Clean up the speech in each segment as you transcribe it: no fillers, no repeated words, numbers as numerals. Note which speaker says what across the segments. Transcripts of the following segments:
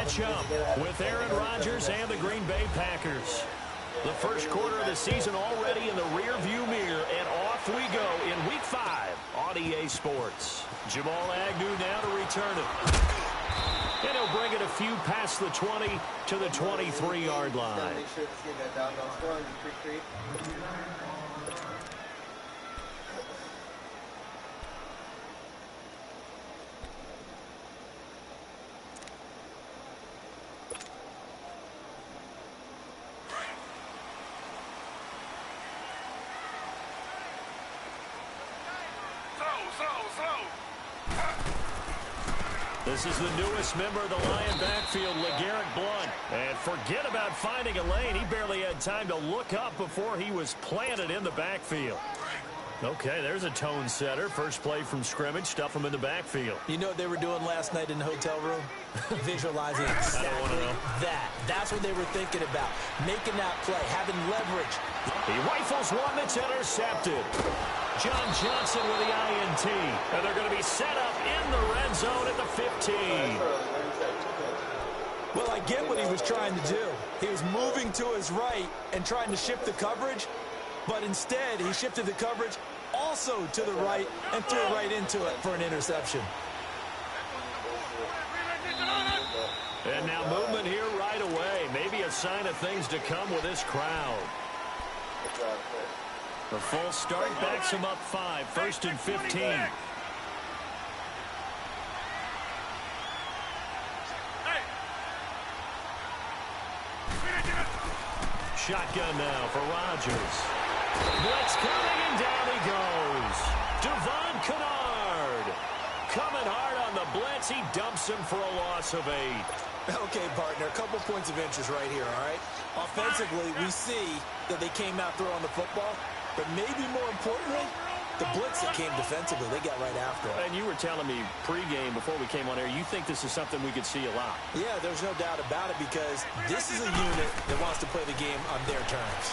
Speaker 1: matchup with Aaron Rodgers and the Green Bay Packers. The first quarter of the season already in the rearview mirror, and off we go in Week 5 on EA Sports. Jamal Agnew now to return it. And he'll bring it a few past the 20 to the 23-yard line. This is the newest member of the Lion backfield, LeGarrette Blount. And forget about finding a lane. He barely had time to look up before he was planted in the backfield. Okay, there's a tone setter. First play from scrimmage, stuff him in the backfield.
Speaker 2: You know what they were doing last night in the hotel room? Visualizing exactly that. That's what they were thinking about. Making that play, having leverage.
Speaker 1: He rifles one that's intercepted. John Johnson with the INT. And they're going to be set up in the red zone at the 15.
Speaker 2: Well, I get what he was trying to do. He was moving to his right and trying to shift the coverage, but instead he shifted the coverage also to the right and threw it right into it for an interception.
Speaker 1: And now movement here right away. Maybe a sign of things to come with this crowd. The full start backs him up 5, 1st and 15. Shotgun now for Rodgers. Blitz coming, and down he goes. Devon Kennard coming hard on the blitz. He dumps him for a loss of 8.
Speaker 2: Okay, partner, a couple points of interest right here, all right? Offensively, we see that they came out throwing the football, but maybe more importantly, the blitz that came defensively, they got right after it.
Speaker 1: And you were telling me pregame before we came on air, you think this is something we could see a lot.
Speaker 2: Yeah, there's no doubt about it because this is a unit that wants to play the game on their terms.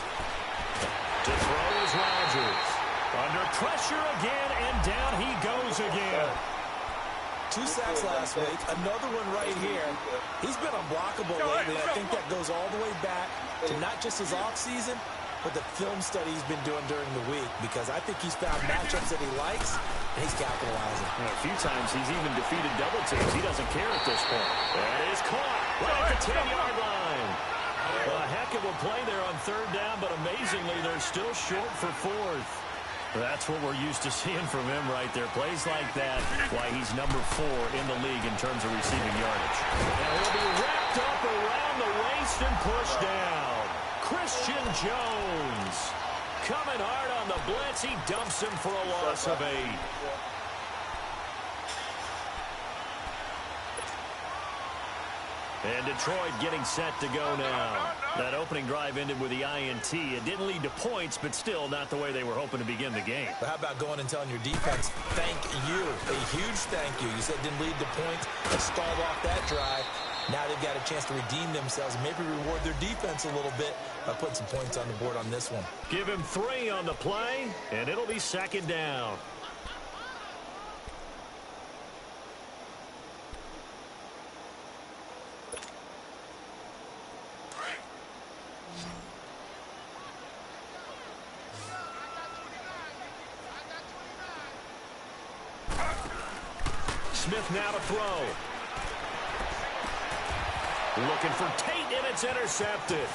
Speaker 1: To throw is Rodgers. Under pressure again, and down he goes again.
Speaker 2: 2 sacks last week, another one right here. He's been unblockable lately. I think that goes all the way back to not just his offseason, but the film study he's been doing during the week, because I think he's found matchups that he likes, and he's capitalizing.
Speaker 1: And a few times he's even defeated double teams. He doesn't care at this point. And it is caught right at the 10-yard line. Well, a heck of a play there on 3rd down, but amazingly, they're still short for 4th. That's what we're used to seeing from him right there. Plays like that, why he's number 4 in the league in terms of receiving yardage. And he'll be wrapped up around the waist and pushed down. Christian Jones coming hard on the blitz. He dumps him for a loss of 8. And Detroit getting set to go now. That opening drive ended with the INT. It didn't lead to points, but still not the way they were hoping to begin the game.
Speaker 2: But how about going and telling your defense, thank you, a huge thank you. You said it didn't lead to points. They stalled off that drive. Now they've got a chance to redeem themselves and maybe reward their defense a little bit by putting some points on the board on this one.
Speaker 1: Give him 3 on the play, and it'll be 2nd down. Smith now to throw. Looking for Tate, and it's intercepted.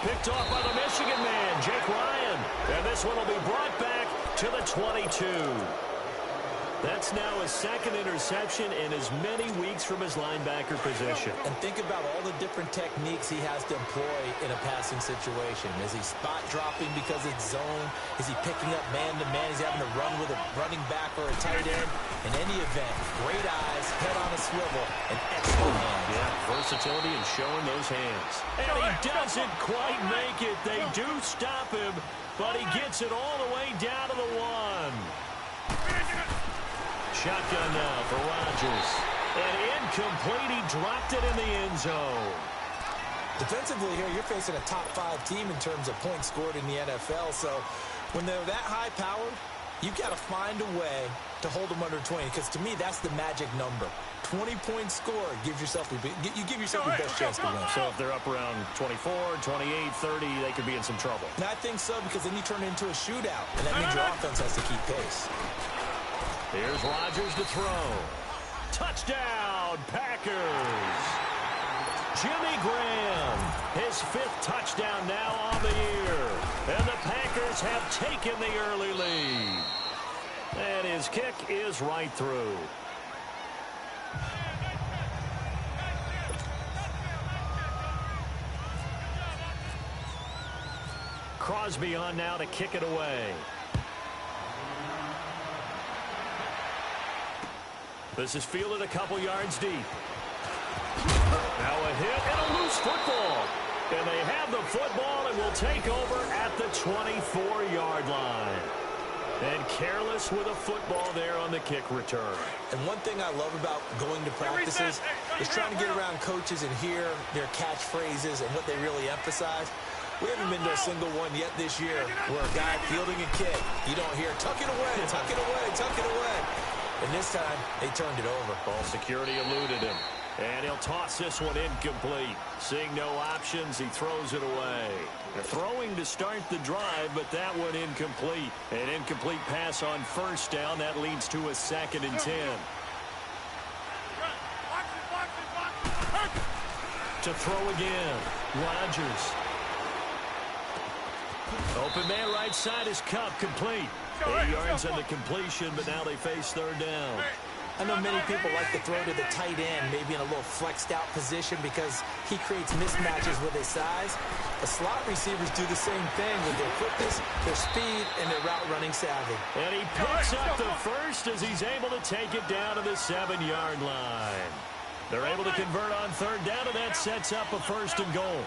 Speaker 1: Picked off by the Michigan man, Jake Ryan. And this one will be brought back to the 22. That's now his 2nd interception in as many weeks from his linebacker position.
Speaker 2: And think about all the different techniques he has to employ in a passing situation. Is he spot dropping because it's zone? Is he picking up man-to-man? He's having to run with a running back or a tight end. In any event, great eyes, head on a swivel, and excellent hands.
Speaker 1: Yeah, versatility and showing those hands. And he doesn't quite make it. They do stop him, but he gets it all the way down to the 1. Shotgun now for Rodgers. And incomplete. He dropped it in the end zone.
Speaker 2: Defensively here, you're facing a top 5 team in terms of points scored in the NFL. So when they're that high-powered, You've got to find a way to hold them under 20, because to me, that's the magic number. 20-point score gives yourself you give yourself your best chance to win.
Speaker 1: So if they're up around 24, 28, 30, they could be in some trouble.
Speaker 2: And I think so, because then you turn it into a shootout, and that means your offense has to keep pace.
Speaker 1: Here's Rodgers to throw. Touchdown, Packers! Jimmy Graham, his 5th touchdown now on the year. And the Packers have taken the early lead. And his kick is right through. Crosby on now to kick it away. This is fielded a couple yards deep. Now a hit and a loose football. And they have the football and will take over at the 24-yard line. And careless with a football there on the kick return.
Speaker 2: And one thing I love about going to practices is trying to get around coaches and hear their catchphrases and what they really emphasize. We haven't been to a single one yet this year where a guy fielding a kick, you don't hear, tuck it away, tuck it away, tuck it away. And this time, they turned it over.
Speaker 1: Ball security eluded him. And he'll toss this one incomplete. Seeing no options, he throws it away. They're throwing to start the drive, but that one incomplete. An incomplete pass on first down. That leads to a 2nd and 10. To throw again. Rodgers. Open man right side is Kupp, complete. 8 yards on the completion, but now they face 3rd down.
Speaker 2: I know many people like to throw to the tight end, maybe in a little flexed out position because he creates mismatches with his size. The slot receivers do the same thing with their quickness, their speed, and their route running savvy.
Speaker 1: And he picks up the first as he's able to take it down to the 7-yard line. They're able to convert on 3rd down, and that sets up a 1st and goal.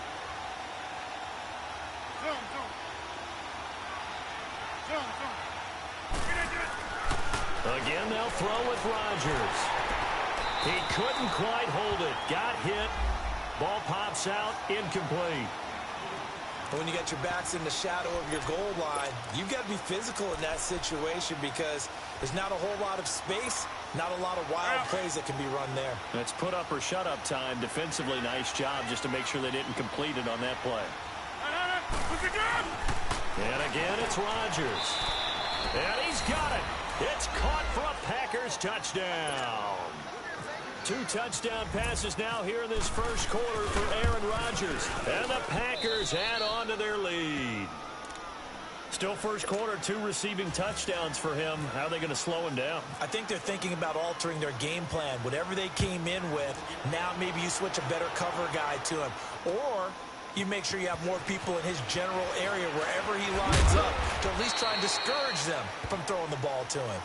Speaker 1: Again, they'll throw with Rodgers. He couldn't quite hold it. Got hit. Ball pops out. Incomplete.
Speaker 2: When you got your backs in the shadow of your goal line, you've got to be physical in that situation because there's not a whole lot of space, not a lot of wild plays that can be run there.
Speaker 1: That's put up or shut up time. Defensively, nice job just to make sure they didn't complete it on that play. And again, it's Rodgers. And he's got it. It's caught for a Packers touchdown. 2 touchdown passes now here in this first quarter for Aaron Rodgers. And the Packers add on to their lead. Still first quarter, 2 receiving touchdowns for him. How are they going to slow him down?
Speaker 2: I think they're thinking about altering their game plan. Whatever they came in with, now maybe you switch a better cover guy to him. Or you make sure you have more people in his general area wherever he lines up to at least try and discourage them from throwing the ball to him.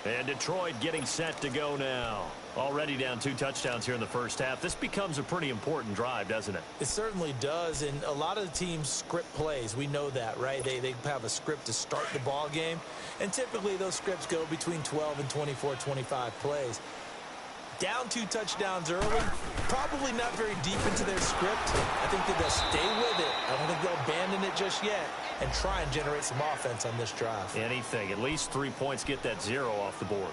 Speaker 1: And Detroit getting set to go now. Already down 2 touchdowns here in the first half. This becomes a pretty important drive, doesn't it?
Speaker 2: It certainly does, and a lot of the teams script plays. We know that, right? They have a script to start the ball game, and typically those scripts go between 12 and 24, 25 plays. Down 2 touchdowns early, probably not very deep into their script. I think that they'll stay with it. I don't think they'll abandon it just yet and try and generate some offense on this drive.
Speaker 1: Anything. At least 3 points, get that 0 off the board.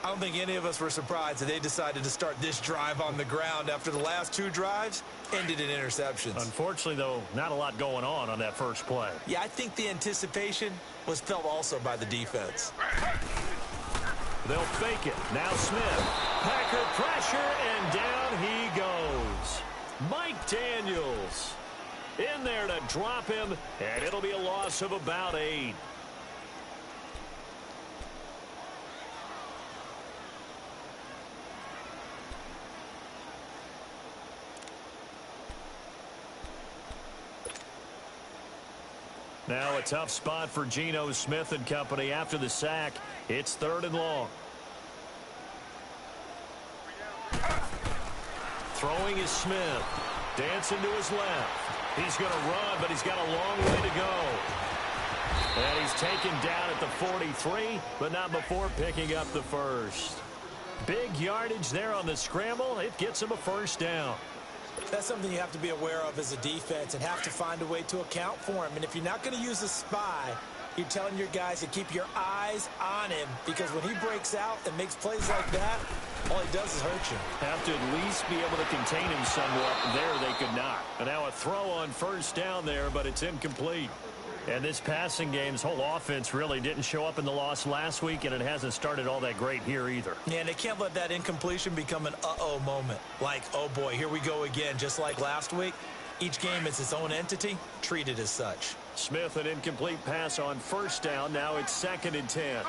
Speaker 2: I don't think any of us were surprised that they decided to start this drive on the ground after the last 2 drives ended in interceptions.
Speaker 1: Unfortunately, though, not a lot going on that first play.
Speaker 2: Yeah, I think the anticipation was felt also by the defense.
Speaker 1: They'll fake it. Now Smith. Packer pressure, and down he goes. Mike Daniels in there to drop him, and it'll be a loss of about 8. Now a tough spot for Geno Smith and company after the sack. It's 3rd and long. Throwing is Smith. Dancing to his left. He's going to run, but he's got a long way to go. And he's taken down at the 43, but not before picking up the first. Big yardage there on the scramble. It gets him a 1st down.
Speaker 2: That's something you have to be aware of as a defense and have to find a way to account for him. And if you're not going to use a spy, You're telling your guys to keep your eyes on him because when he breaks out and makes plays like that, all he does is hurt you.
Speaker 1: Have to at least be able to contain him somewhat. There they could not. And now a throw on first down there, but it's incomplete. And this passing game's whole offense really didn't show up in the loss last week, and it hasn't started all that great here either.
Speaker 2: Yeah, and they can't let that incompletion become an uh-oh moment. Like, oh boy, here we go again, just like last week. Each game is its own entity, treated as such.
Speaker 1: Smith, an incomplete pass on first down. Now it's 2nd and 10.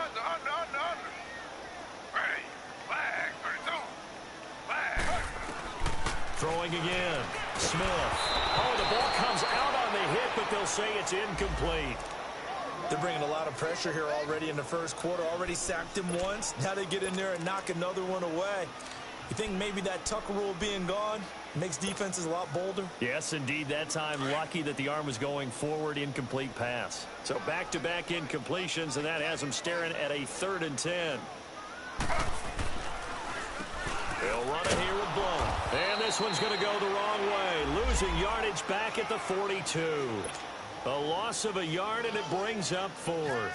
Speaker 1: Throwing again. Smith. Oh, the ball comes out on the hit, but they'll say it's incomplete.
Speaker 2: They're bringing a lot of pressure here already in the first quarter. Already sacked him once. Now they get in there and knock another one away. You think maybe that Tucker rule being gone makes defenses a lot bolder?
Speaker 1: Yes, indeed. That time, lucky that the arm was going forward. Incomplete pass. So back-to-back incompletions, and that has them staring at a 3rd and 10. They'll run it here with Blount. And this one's going to go the wrong way. Losing yardage back at the 42. A loss of a yard, and it brings up 4th.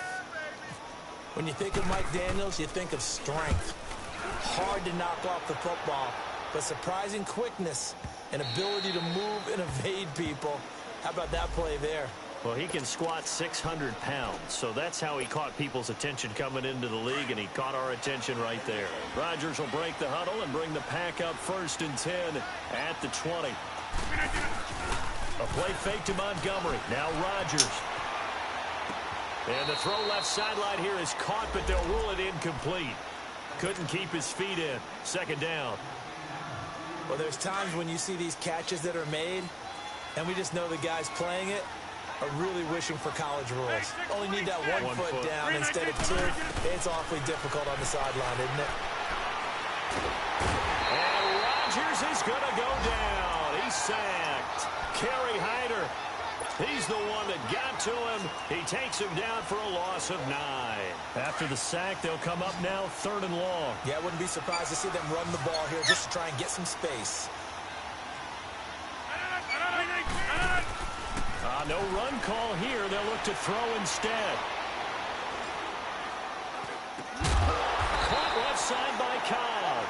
Speaker 2: When you think of Mike Daniels, you think of strength. Hard to knock off the football, but surprising quickness and ability to move and evade people. How about that play there?
Speaker 1: Well, he can squat 600 pounds, so that's how he caught people's attention coming into the league, and he caught our attention right there. Rodgers will break the huddle and bring the pack up 1st and 10 at the 20. A play fake to Montgomery. Now Rodgers. And the throw left sideline here is caught, but they'll rule it incomplete. Couldn't keep his feet in. 2nd down.
Speaker 2: Well, there's times when you see these catches that are made, and we just know the guys playing it are really wishing for college rules. Only need that one foot down instead of 2. It's awfully difficult on the sideline, isn't it?
Speaker 1: And Rodgers is going to go down. He's sacked. Kerry Hyder. He's the one that got to him. He takes him down for a loss of 9. After the sack, they'll come up now 3rd and long.
Speaker 2: Yeah, I wouldn't be surprised to see them run the ball here just to try and get some space.
Speaker 1: No run call here. They'll look to throw instead. Caught left side by Cobb.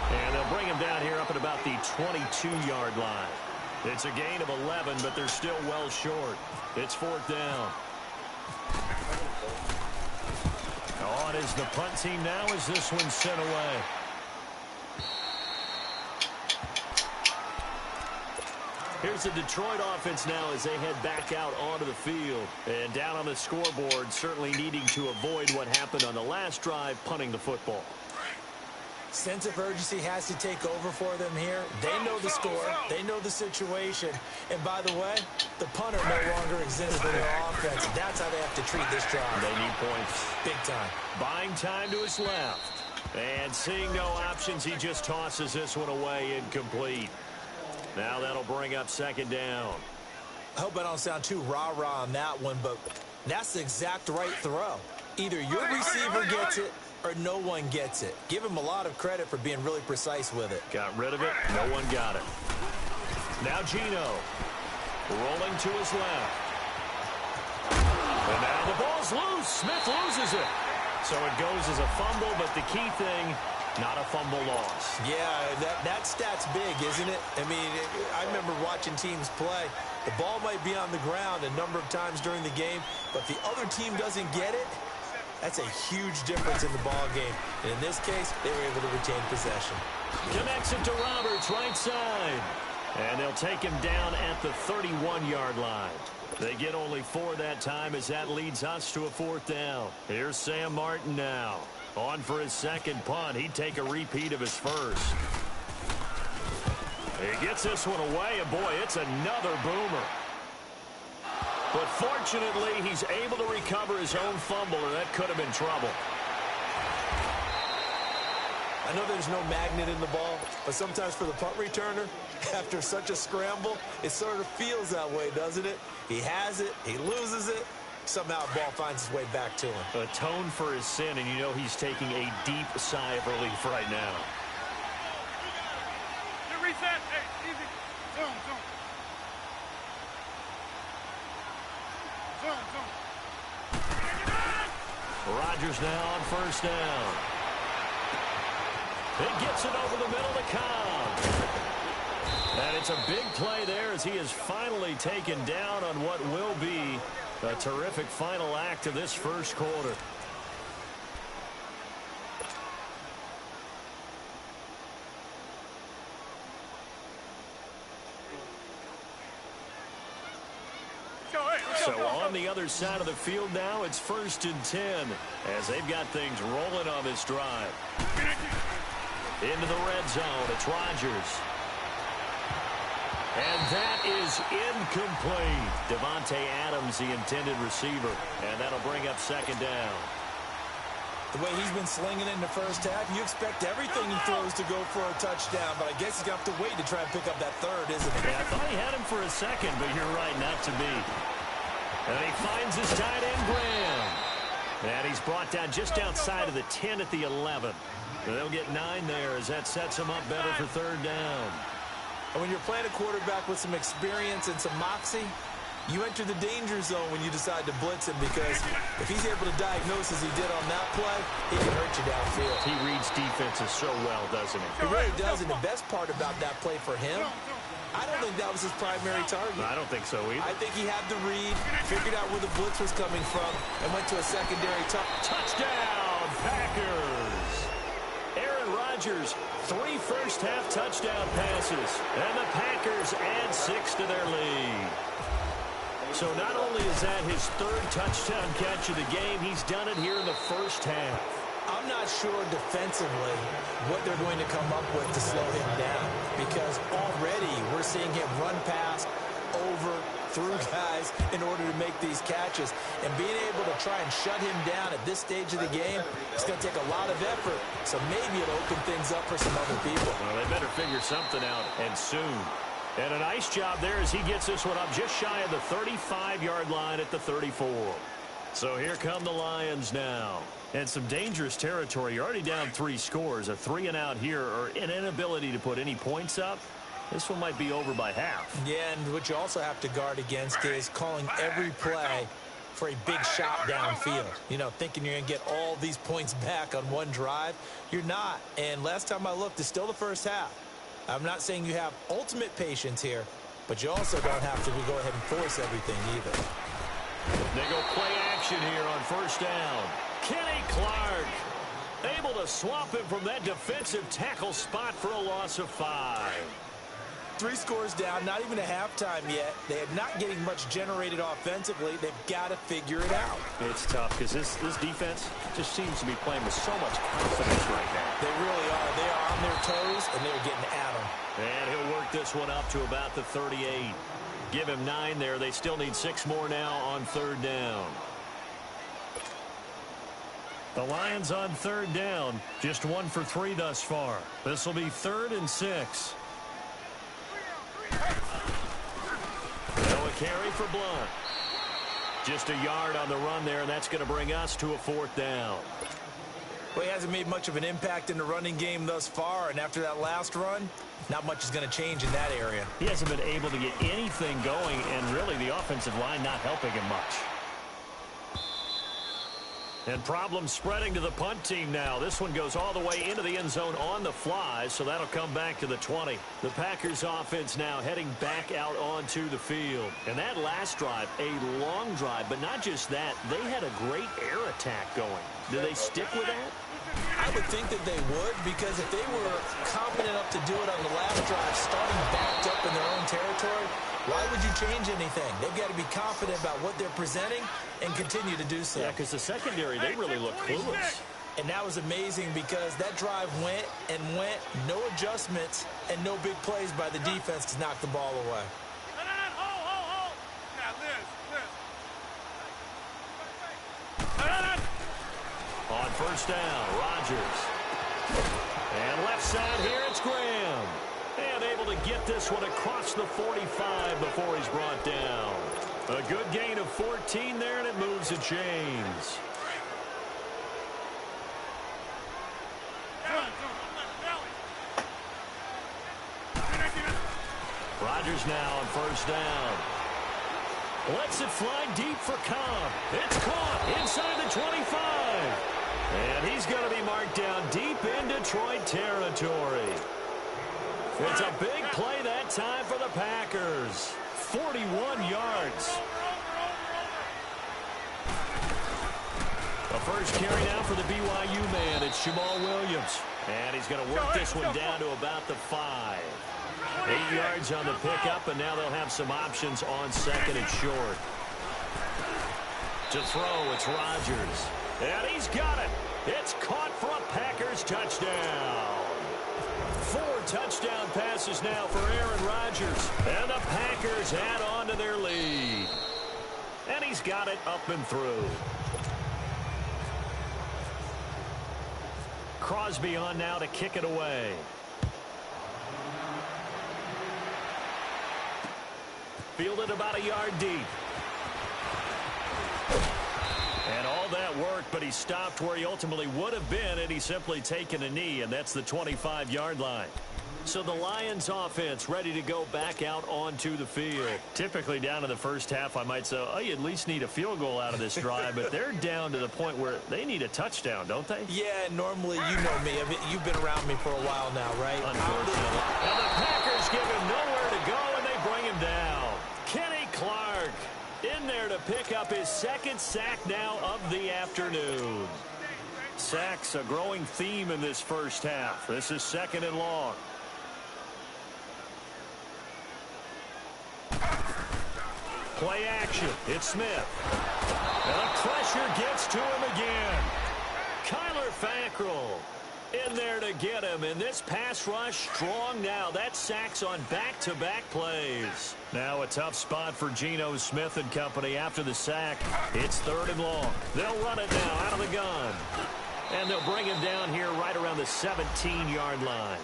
Speaker 1: And they'll bring him down here up at about the 22-yard line. It's a gain of 11, but they're still well short. It's 4th down. On is the punt team now as this one's sent away. Here's the Detroit offense now as they head back out onto the field. And down on the scoreboard, certainly needing to avoid what happened on the last drive, punting the football.
Speaker 2: Sense of urgency has to take over for them here. They know the score. They know the situation. And by the way, the punter no longer exists for their offense. That's how they have to treat this drive.
Speaker 1: They need points.
Speaker 2: Big time.
Speaker 1: Buying time to his left. And seeing no options, he just tosses this one away incomplete. Now that'll bring up 2nd down.
Speaker 2: I hope I don't sound too rah-rah on that one, but that's the exact right throw. Either your receiver gets it or no one gets it. Give him a lot of credit for being really precise with it.
Speaker 1: Got rid of it. No one got it. Now Geno. Rolling to his left. And now the ball's loose. Smith loses it. So it goes as a fumble, but the key thing, not a fumble loss.
Speaker 2: Yeah, that stat's big, isn't it? I mean, I remember watching teams play. The ball might be on the ground a number of times during the game, but the other team doesn't get it. That's a huge difference in the ball game. And in this case, they were able to retain possession.
Speaker 1: Connects it to Roberts, right side. And they'll take him down at the 31-yard line. They get only 4 that time as that leads us to a 4th down. Here's Sam Martin now. On for his 2nd punt. He'd take a repeat of his first. He gets this one away, and boy, it's another boomer. But fortunately, he's able to recover his own fumble, or that could have been trouble.
Speaker 2: I know there's no magnet in the ball, but sometimes for the punt returner, after such a scramble, it sort of feels that way, doesn't it? He has it, he loses it, somehow the ball finds its way back to him.
Speaker 1: Atone for his sin, and you know he's taking a deep sigh of relief right now.
Speaker 3: Reset. Hey, easy. Zone. Zone.
Speaker 1: Rodgers now on first down. He gets it over the middle to Cobb. And it's a big play there as he is finally taken down on what will be a terrific final act of this first quarter. So on the other side of the field now, it's 1st and 10 as they've got things rolling on this drive. Into the red zone, it's Rodgers. And that is incomplete. Devontae Adams, the intended receiver. And that'll bring up 2nd down.
Speaker 2: The way he's been slinging in the first half, you expect everything he throws to go for a touchdown, but I guess he's going to have to wait to try and pick up that third, isn't he?
Speaker 1: Yeah, I thought he had him for a second, but you're right, not to be. And he finds his tight end, Graham. And he's brought down just outside of the 10 at the 11. They'll get 9 there as that sets him up better for 3rd down.
Speaker 2: And when you're playing a quarterback with some experience and some moxie, you enter the danger zone when you decide to blitz him, because if he's able to diagnose as he did on that play, he can hurt you downfield.
Speaker 1: He reads defenses so well, doesn't he?
Speaker 2: He really does, and the best part about that play for him, I don't think that was his primary target.
Speaker 1: I don't think so either.
Speaker 2: I think he had the read, figured out where the blitz was coming from, and went to a secondary
Speaker 1: touchdown, Packers. Aaron Rodgers, 3 first-half touchdown passes, and the Packers add 6 to their lead. So not only is that his 3rd touchdown catch of the game, he's done it here in the first half.
Speaker 2: I'm not sure defensively what they're going to come up with to slow him down, because already we're seeing him run past, over, through guys in order to make these catches. And being able to try and shut him down at this stage of the game, it's going to take a lot of effort. So maybe it'll open things up for some other people.
Speaker 1: Well, they better figure something out, and soon. And a nice job there as he gets this one up just shy of the 35-yard line at the 34. So here come the Lions now. And some dangerous territory. You're already down 3 scores. A 3-and-out here, or an inability to put any points up. This one might be over by half.
Speaker 2: Yeah, and what you also have to guard against is calling every play for a big shot downfield. You know, thinking you're going to get all these points back on one drive. You're not. And last time I looked, it's still the first half. I'm not saying you have ultimate patience here, but you also don't have to go ahead and force everything either.
Speaker 1: They go play action here on first down. Kenny Clark able to swamp him from that defensive tackle spot for a loss of 5.
Speaker 2: 3 scores down, not even a halftime yet. They are not getting much generated offensively. They've got to figure it out.
Speaker 1: It's tough because this defense just seems to be playing with so much confidence right now.
Speaker 2: They really are. They are on their toes, and they're getting at them.
Speaker 1: And he'll work this one up to about the 38. Give him 9 there. They still need 6 more now on 3rd down. The Lions on 3rd down. Just 1 for 3 thus far. This will be 3rd and 6. Noah carry for Blunt. Just a yard on the run there, and that's going to bring us to a 4th down.
Speaker 2: Well, he hasn't made much of an impact in the running game thus far, and after that last run, not much is going to change in that area.
Speaker 1: He hasn't been able to get anything going, and really the offensive line not helping him much. And problems spreading to the punt team now. This one goes all the way into the end zone on the fly, so that'll come back to the 20. The Packers offense now heading back out onto the field. And that last drive, a long drive, but not just that. They had a great air attack going. Do they stick with that?
Speaker 2: I would think that they would, because if they were confident enough to do it on the last drive, starting backed up in their own territory, why would you change anything? They've got to be confident about what they're presenting and continue to do so.
Speaker 1: Yeah, because the secondary, they really look clueless.
Speaker 2: And that was amazing because that drive went and went, no adjustments, and no big plays by the defense to knock the ball away.
Speaker 3: Hold. Now, Liz.
Speaker 1: On first down, Rodgers. And left side here, it's Graham. And able to get this one across the 45 before he's brought down. A good gain of 14 there, and it moves to James. Rodgers now on first down. Lets it fly deep for Cobb. It's caught inside the 25. And he's going to be marked down deep in Detroit territory. It's a big play that time for the Packers. 41 yards. The first carry now for the BYU man. It's Jamal Williams. And he's going to work this one down to about the 5. 8 yards on the pickup, and now they'll have some options on second and short. To throw, it's Rodgers. And he's got it. It's caught for a Packers touchdown. 4 touchdown passes now for Aaron Rodgers. And the Packers add on to their lead. And he's got it up and through. Crosby on now to kick it away. Fielded about a yard deep. And all that worked, but he stopped where he ultimately would have been, and he's simply taken a knee, and that's the 25-yard line. So the Lions offense ready to go back out onto the field. Typically down in the first half, I might say, oh, you at least need a field goal out of this drive, but they're down to the point where they need a touchdown, don't they?
Speaker 2: Yeah, normally, you know me. You've been around me for a while now, right?
Speaker 1: Unfortunately. And the Packers give him nowhere to go, and they bring him down. Kenny Clark in there to pick up his second sack now of the afternoon. Sacks a growing theme in this first half. This is second and long. Play action. It's Smith. And the pressure gets to him again. Kyler Fackrell in there to get him. And this pass rush strong now. That sacks on back-to-back plays. Now a tough spot for Geno Smith and company after the sack. It's third and long. They'll run it now out of the gun. And they'll bring him down here right around the 17-yard line.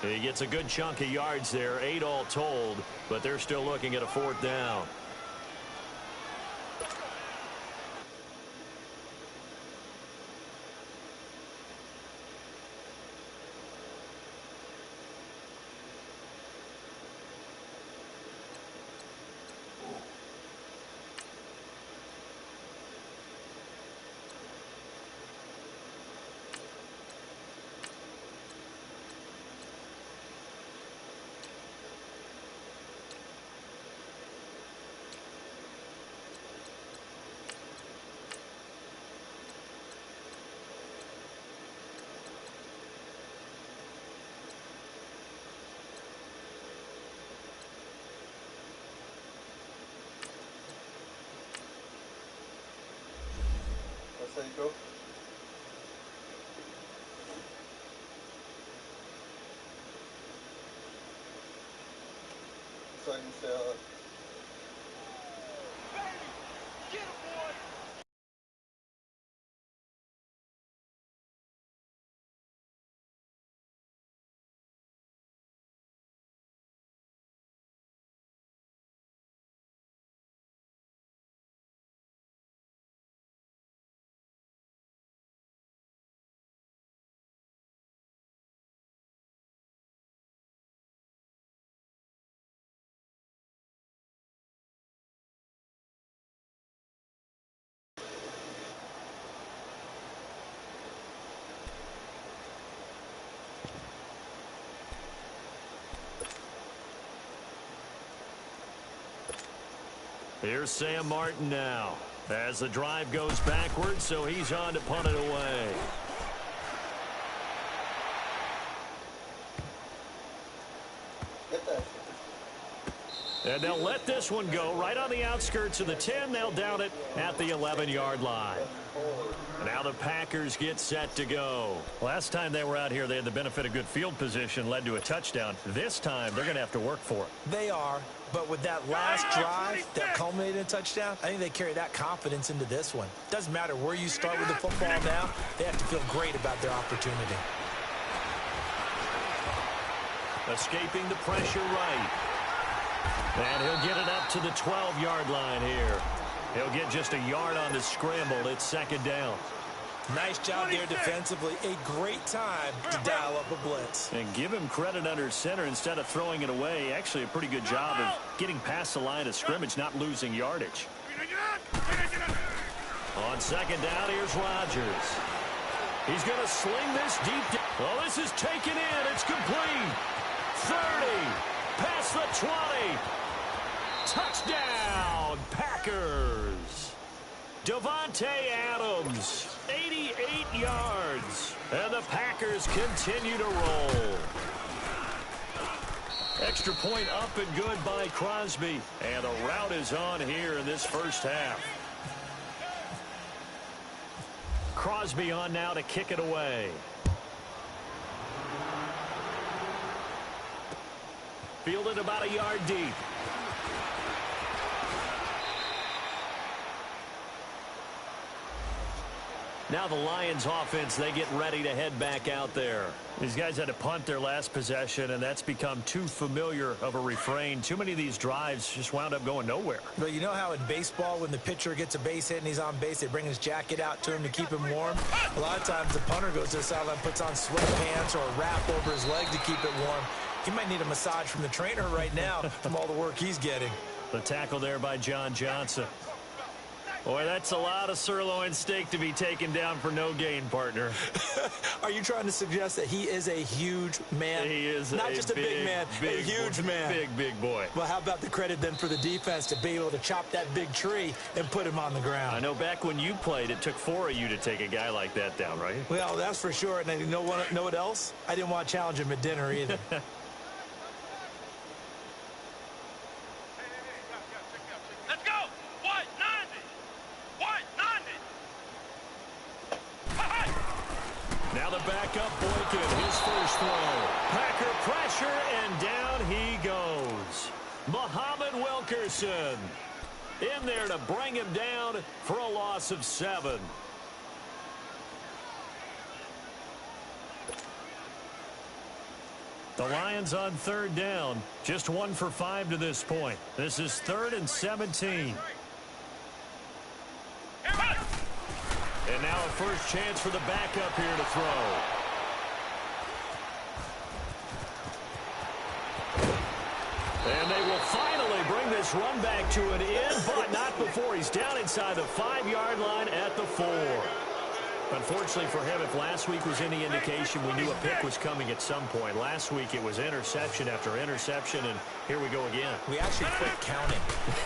Speaker 1: He gets a good chunk of yards there, 8 all told, but they're still looking at a fourth down.
Speaker 4: Go. So I can say
Speaker 3: Get him, boy!
Speaker 1: Here's Sam Martin now as the drive goes backwards, so he's on to punt it away. And they'll let this one go right on the outskirts of the 10. They'll down it at the 11-yard line. Now the Packers get set to go. Last time they were out here, they had the benefit of good field position, led to a touchdown. This time, they're going to have to work for it.
Speaker 2: They are, but with that last drive that culminated in a touchdown, I think they carry that confidence into this one. Doesn't matter where you start with the football now, they have to feel great about their opportunity.
Speaker 1: Escaping the pressure right. And he'll get it up to the 12-yard line here. He'll get just a yard on the scramble. It's second down.
Speaker 2: Nice job there defensively. A great time to dial up a blitz.
Speaker 1: And give him credit under center instead of throwing it away. Actually, a pretty good job of getting past the line of scrimmage, not losing yardage. On second down, here's Rodgers. He's going to sling this deep. Well, this is taken in. It's complete. 30. Past the 20. Touchdown, Packers. Davante Adams, 88 yards. And the Packers continue to roll. Extra point up and good by Crosby. And the route is on here in this first half. Crosby on now to kick it away. Fielded about a yard deep. Now the Lions offense, they get ready to head back out there. These guys had to punt their last possession, and that's become too familiar of a refrain. Too many of these drives just wound up going nowhere.
Speaker 2: But you know how in baseball, when the pitcher gets a base hit and he's on base, they bring his jacket out to him to keep him warm? A lot of times the punter goes to the sideline, puts on sweatpants or a wrap over his leg to keep it warm. He might need a massage from the trainer right now from all the work he's getting.
Speaker 1: The tackle there by John Johnson. Boy, that's a lot of sirloin steak to be taken down for no gain, partner.
Speaker 2: Are you trying to suggest that he is a huge man?
Speaker 1: He is
Speaker 2: not just a big man, a huge man.
Speaker 1: Big boy.
Speaker 2: Well, how about the credit then for the defense to be able to chop that big tree and put him on the ground?
Speaker 1: I know back when you played, it took 4 of you to take a guy like that down, right?
Speaker 2: Well, that's for sure. And you know what else? I didn't want to challenge him at dinner either.
Speaker 1: Now the backup Boykin, his first throw. Packer pressure, and down he goes. Muhammad Wilkerson in there to bring him down for a loss of 7. The Lions on third down, just 1 for 5 to this point. This is 3rd and 17. And now a first chance for the backup here to throw. And they will finally bring this run back to an end, but not before he's down inside the 5-yard line at the 4. Unfortunately for him, if last week was any indication, we knew a pick was coming at some point. Last week it was interception after interception, and here we go again.
Speaker 2: We actually quit counting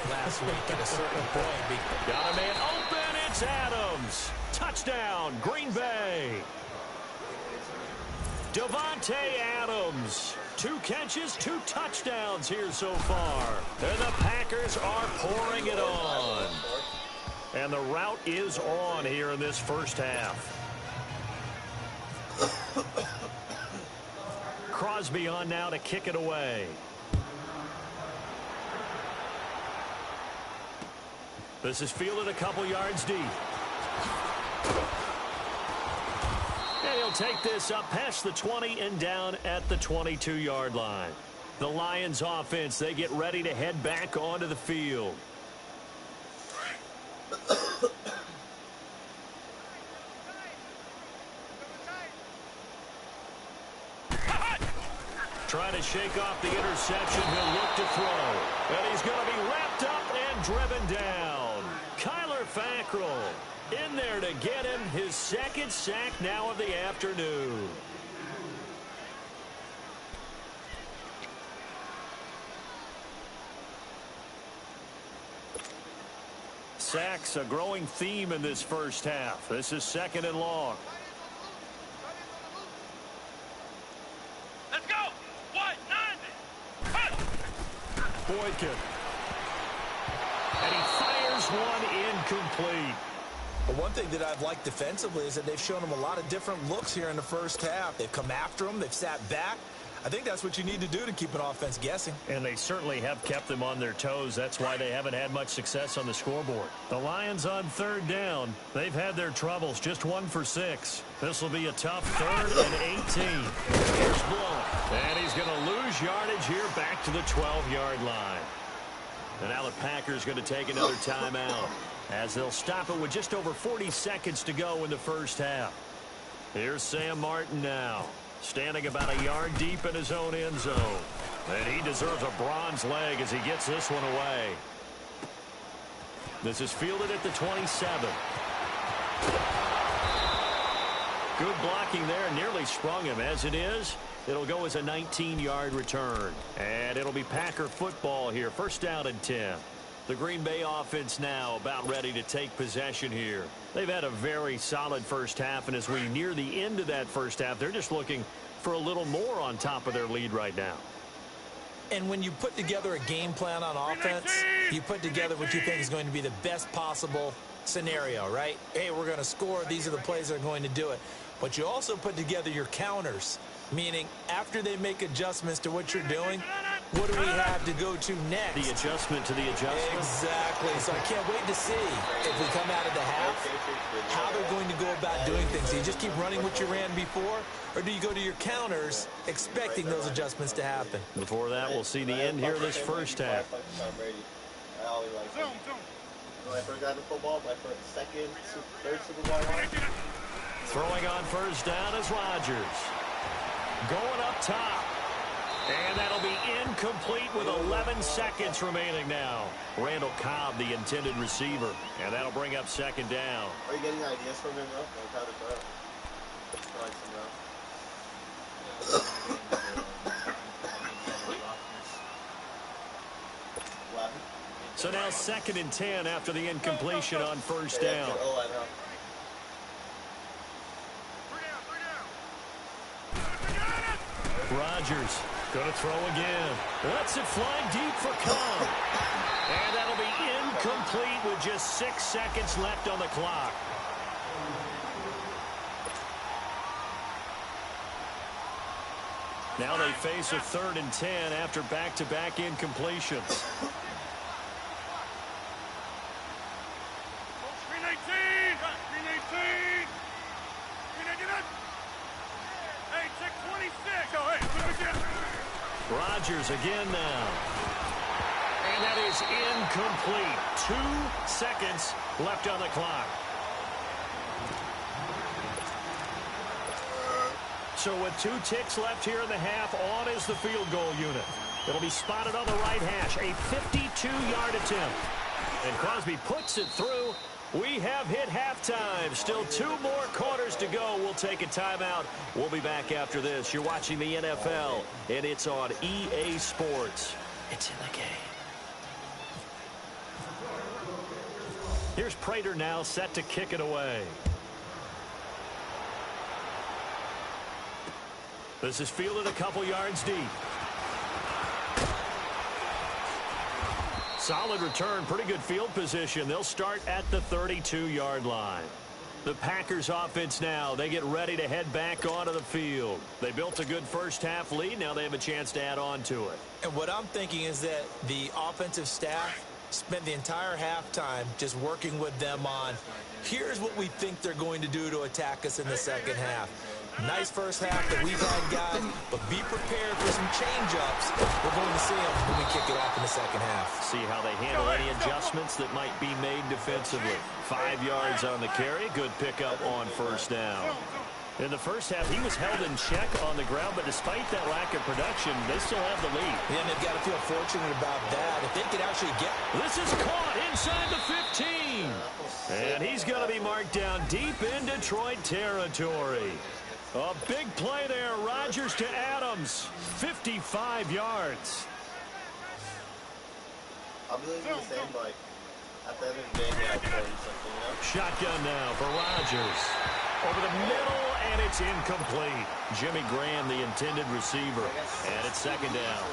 Speaker 2: last week at a certain point.
Speaker 1: Got a man open. It's Adams. Touchdown, Green Bay. Davante Adams. 2 catches, 2 touchdowns here so far. And the Packers are pouring it on. And the route is on here in this first half. Crosby on now to kick it away. This is fielded a couple yards deep. And he'll take this up past the 20 and down at the 22-yard line. The Lions offense, they get ready to head back onto the field. Trying to shake off the interception. He'll look to throw. And he's going to be wrapped up and driven down. Kyler Fackrell in there to get him his 2nd sack now of the afternoon. Sacks, a growing theme in this first half. This is 2nd and long.
Speaker 3: Let's go! What? 90!
Speaker 1: Boykin. And he fires one incomplete.
Speaker 2: But one thing that I've liked defensively is that they've shown him a lot of different looks here in the first half. They've come after him. They've sat back. I think that's what you need to do to keep an offense guessing.
Speaker 1: And they certainly have kept them on their toes. That's why they haven't had much success on the scoreboard. The Lions on third down. They've had their troubles. Just 1 for 6. This will be a tough 3rd and 18. Here's Blount. And he's going to lose yardage here back to the 12-yard line. And now the Packers going to take another timeout. as they'll stop it with just over 40 seconds to go in the first half. Here's Sam Martin now, standing about a yard deep in his own end zone. And he deserves a bronze leg as he gets this one away. This is fielded at the 27. Good blocking there, nearly sprung him. As it is, it'll go as a 19-yard return. And it'll be Packer football here, first down and 10. The Green Bay offense now about ready to take possession here. They've had a very solid first half, and as we near the end of that first half, they're just looking for a little more on top of their lead right now.
Speaker 2: And when you put together a game plan on offense, you put together what you think is going to be the best possible scenario, right? Hey, we're going to score. These are the plays that are going to do it. But you also put together your counters, meaning after they make adjustments to what you're doing, what do we have to go to next?
Speaker 1: The adjustment to the adjustment.
Speaker 2: Exactly. So I can't wait to see if we come out of the half, how they're going to go about doing things. Do you just keep running what you ran before, or do you go to your counters expecting those adjustments to happen?
Speaker 1: Before that, we'll see the end here of this first half.
Speaker 4: When I first got into football, my third Super Bowl I won.
Speaker 1: Throwing on first down is Rodgers. Going up top. And that'll be incomplete with 11 seconds remaining now. Randall Cobb, the intended receiver. And that'll bring up second down.
Speaker 4: Are you getting ideas from him, though? Like how to throw?
Speaker 1: So now second and 10 after the incompletion on first down.
Speaker 4: Oh, I know.
Speaker 1: Rodgers going to throw again. Lets it fly deep for Cobb. And that'll be incomplete with just 6 seconds left on the clock. Now they face a third and 10 after back-to-back incompletions. Rodgers again now. And that is incomplete. 2 seconds left on the clock. So with 2 ticks left here in the half, on is the field goal unit. It'll be spotted on the right hash. A 52-yard attempt. And Crosby puts it through. We have hit halftime. Still 2 more quarters to go. We'll take a timeout. We'll be back after this. You're watching the NFL, and it's on EA Sports. It's in the game. Here's Prater now set to kick it away. This is fielded a couple yards deep. Solid return, pretty good field position. They'll start at the 32-yard line. The Packers offense now, they get ready to head back onto the field. They built a good first half lead. Now they have a chance to add on to it.
Speaker 2: And what I'm thinking is that the offensive staff spent the entire halftime just working with them on, here's what we think they're going to do to attack us in the second half. Nice first half that we've had, guys, but be prepared for some change-ups. We're going to see them when we kick it off in the second half.
Speaker 1: See how they handle any adjustments that might be made defensively. 5 yards on the carry. Good pickup on first down. In the first half, he was held in check on the ground, but despite that lack of production, they still have the lead.
Speaker 2: Yeah, and they've got to feel fortunate about that. If they could actually get...
Speaker 1: This is caught inside the 15. And he's going to be marked down deep in Detroit territory. A big play there. Rodgers to Adams. 55 yards.
Speaker 4: I'm really the same, like, at the end of the day, I have 40 something, you know?
Speaker 1: Shotgun now for Rodgers. Over the middle, and it's incomplete. Jimmy Graham, the intended receiver. And it's second down.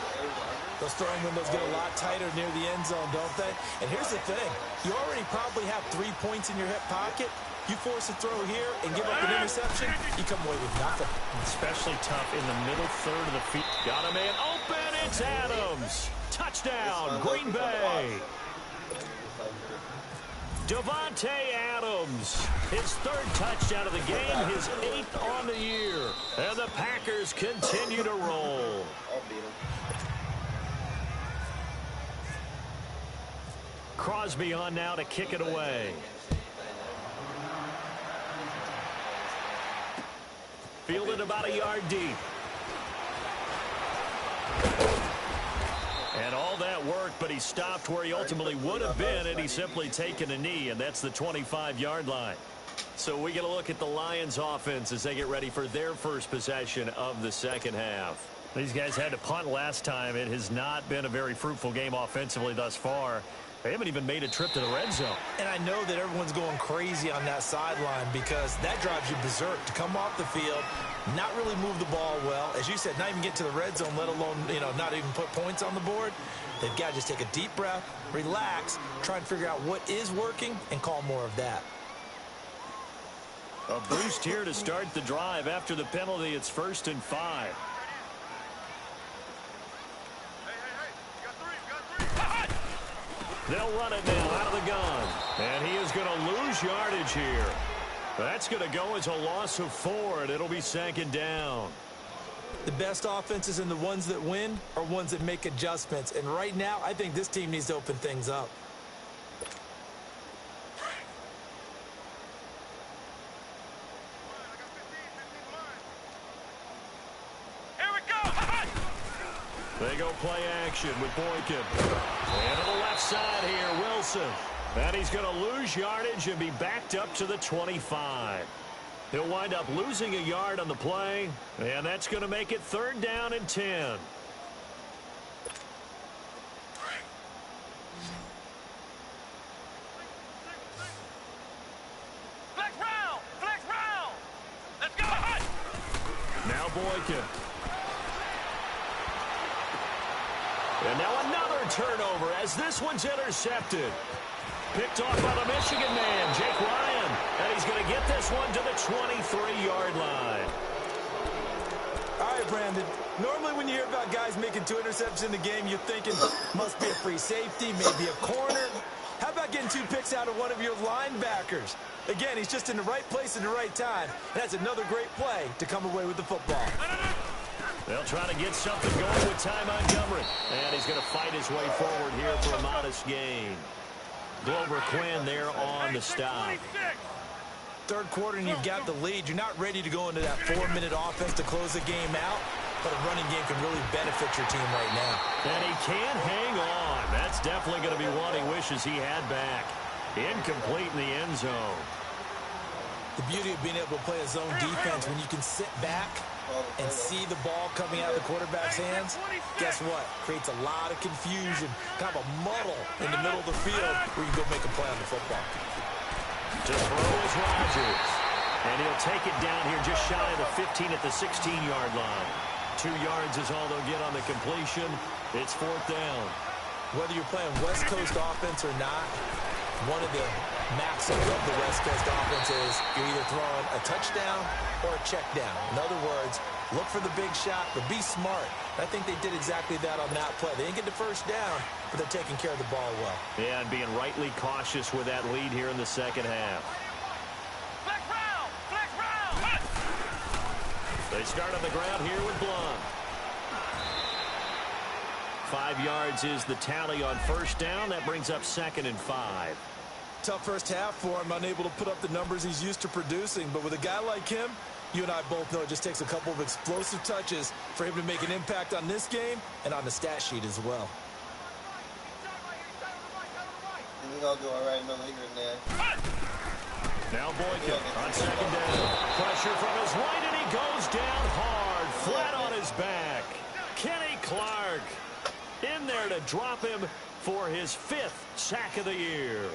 Speaker 2: Those throwing windows get a lot tighter near the end zone, don't they? And here's the thing. You already probably have 3 points in your hip pocket. You force a throw here and give up an interception, you come away with nothing.
Speaker 1: Especially tough in the middle third of the field. Got a man open. It's Adams. Touchdown, Green Bay. Davante Adams, his 3rd touchdown of the game, his 8th on the year. And the Packers continue to roll. Crosby on now to kick it away. Fielded about a yard deep. And all that work, but he stopped where he ultimately would have been, and he's simply taken a knee, and that's the 25-yard line. So we get a look at the Lions offense as they get ready for their first possession of the second half. These guys had to punt last time. It has not been a very fruitful game offensively thus far. They haven't even made a trip to the red zone.
Speaker 2: And I know that everyone's going crazy on that sideline because that drives you berserk to come off the field, not really move the ball well. As you said, not even get to the red zone, let alone, not even put points on the board. They've got to just take a deep breath, relax, try and figure out what is working, and call more of that.
Speaker 1: A boost here to start the drive. After the penalty, it's 1st and 5. They'll run it now out of the gun. And he is going to lose yardage here. That's going to go as a loss of 4, and it'll be 2nd down.
Speaker 2: The best offenses and the ones that win are ones that make adjustments. And right now, I think this team needs to open things up.
Speaker 1: They go play action with Boykin. And to the left side here, Wilson. And he's going to lose yardage and be backed up to the 25. He'll wind up losing a yard on the play, and that's going to make it 3rd down and 10.
Speaker 3: Flex round! Flex round! Let's go!
Speaker 1: Now Boykin. And now another turnover as this one's intercepted. Picked off by the Michigan man, Jake Ryan. And he's going to get this one to the 23-yard line.
Speaker 2: All right, Brandon. Normally when you hear about guys making 2 interceptions in the game, you're thinking must be a free safety, maybe a corner. How about getting 2 picks out of one of your linebackers? Again, he's just in the right place at the right time. And that's another great play to come away with the football.
Speaker 1: They'll try to get something going with Ty Montgomery. And he's going to fight his way forward here for a modest gain. Glover Quinn there on the stop.
Speaker 2: 3rd quarter and you've got the lead. You're not ready to go into that 4-minute offense to close the game out, but a running game can really benefit your team right now.
Speaker 1: And he can hang on. That's definitely going to be one he wishes he had back. Incomplete in the end zone.
Speaker 2: The beauty of being able to play a zone defense when you can sit back and see the ball coming out of the quarterback's hands, guess what? Creates a lot of confusion, kind of a muddle in the middle of the field where you can go make a play on the football.
Speaker 1: To throw is Rodgers. And he'll take it down here just shy of the 15 at the 16-yard line. 2 yards is all they'll get on the completion. It's 4th down.
Speaker 2: Whether you're playing West Coast offense or not, one of the maxims of the West Coast offense is you're either throwing a touchdown or a check down. In other words, look for the big shot, but be smart. I think they did exactly that on that play. They didn't get the 1st down, but they're taking care of the ball well.
Speaker 1: Yeah, and being rightly cautious with that lead here in the second half.
Speaker 3: Flex round! Flex round!
Speaker 1: They start on the ground here with Blunt. 5 yards is the tally on 1st down. That brings up 2nd and 5.
Speaker 2: Tough first half for him, unable to put up the numbers he's used to producing. But with a guy like him, you and I both know it just takes a couple of explosive touches for him to make an impact on this game and on the stat sheet as well.
Speaker 4: He's going to do all right in the league in there.
Speaker 1: Now Boykin on 2nd down. Pressure from his right, and he goes down hard, flat on his back. Kenny Clark in there to drop him for his 5th sack of the year.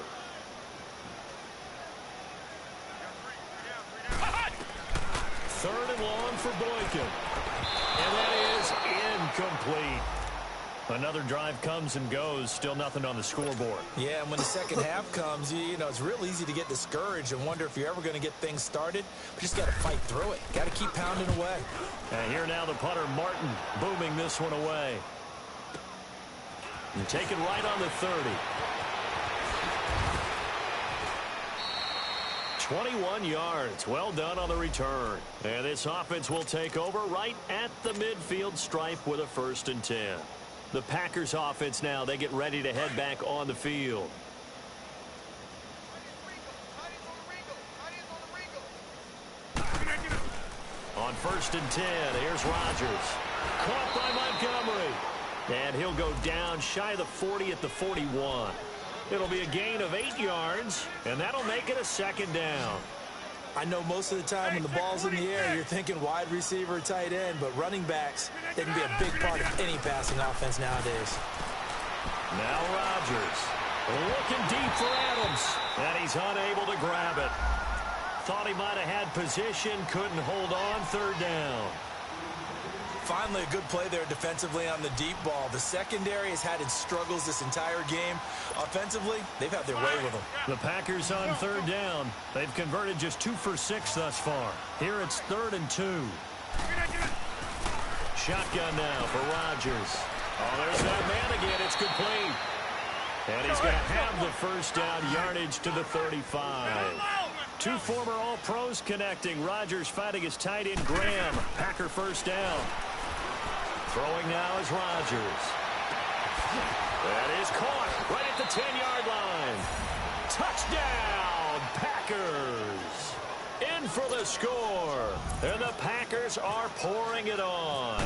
Speaker 1: Third and long for Boykin. And that is incomplete. Another drive comes and goes. Still nothing on the scoreboard.
Speaker 2: Yeah, and when the second half comes, you know, it's real easy to get discouraged and wonder if you're ever going to get things started. But you just got to fight through it. Got to keep pounding away.
Speaker 1: And here now the punter, Martin, booming this one away. And taken right on the 30. 21 yards. Well done on the return. And this offense will take over right at the midfield stripe with a 1st and 10. The Packers offense now, they get ready to head back on the field. on 1st and 10. Here's Rodgers. Caught by Montgomery. And he'll go down shy of the 40 at the 41. It'll be a gain of 8 yards, and that'll make it a 2nd down.
Speaker 2: I know most of the time when the ball's in the air, you're thinking wide receiver, tight end, but running backs, they can be a big part of any passing offense nowadays.
Speaker 1: Now Rodgers looking deep for Adams, and he's unable to grab it. Thought he might have had position, couldn't hold on, 3rd down.
Speaker 2: Finally, a good play there defensively on the deep ball. The secondary has had its struggles this entire game. Offensively, they've had their way with them.
Speaker 1: The Packers on 3rd down. They've converted just 2 for 6 thus far. Here it's 3rd and 2. Shotgun now for Rodgers. Oh, there's that man again. It's complete. And he's going to have the 1st down yardage to the 35. 2 former All-Pros connecting. Rodgers fighting his tight end Graham. Packer 1st down. Throwing now is Rodgers. That is caught right at the 10-yard line. Touchdown, Packers. In for the score. And the Packers are pouring it on.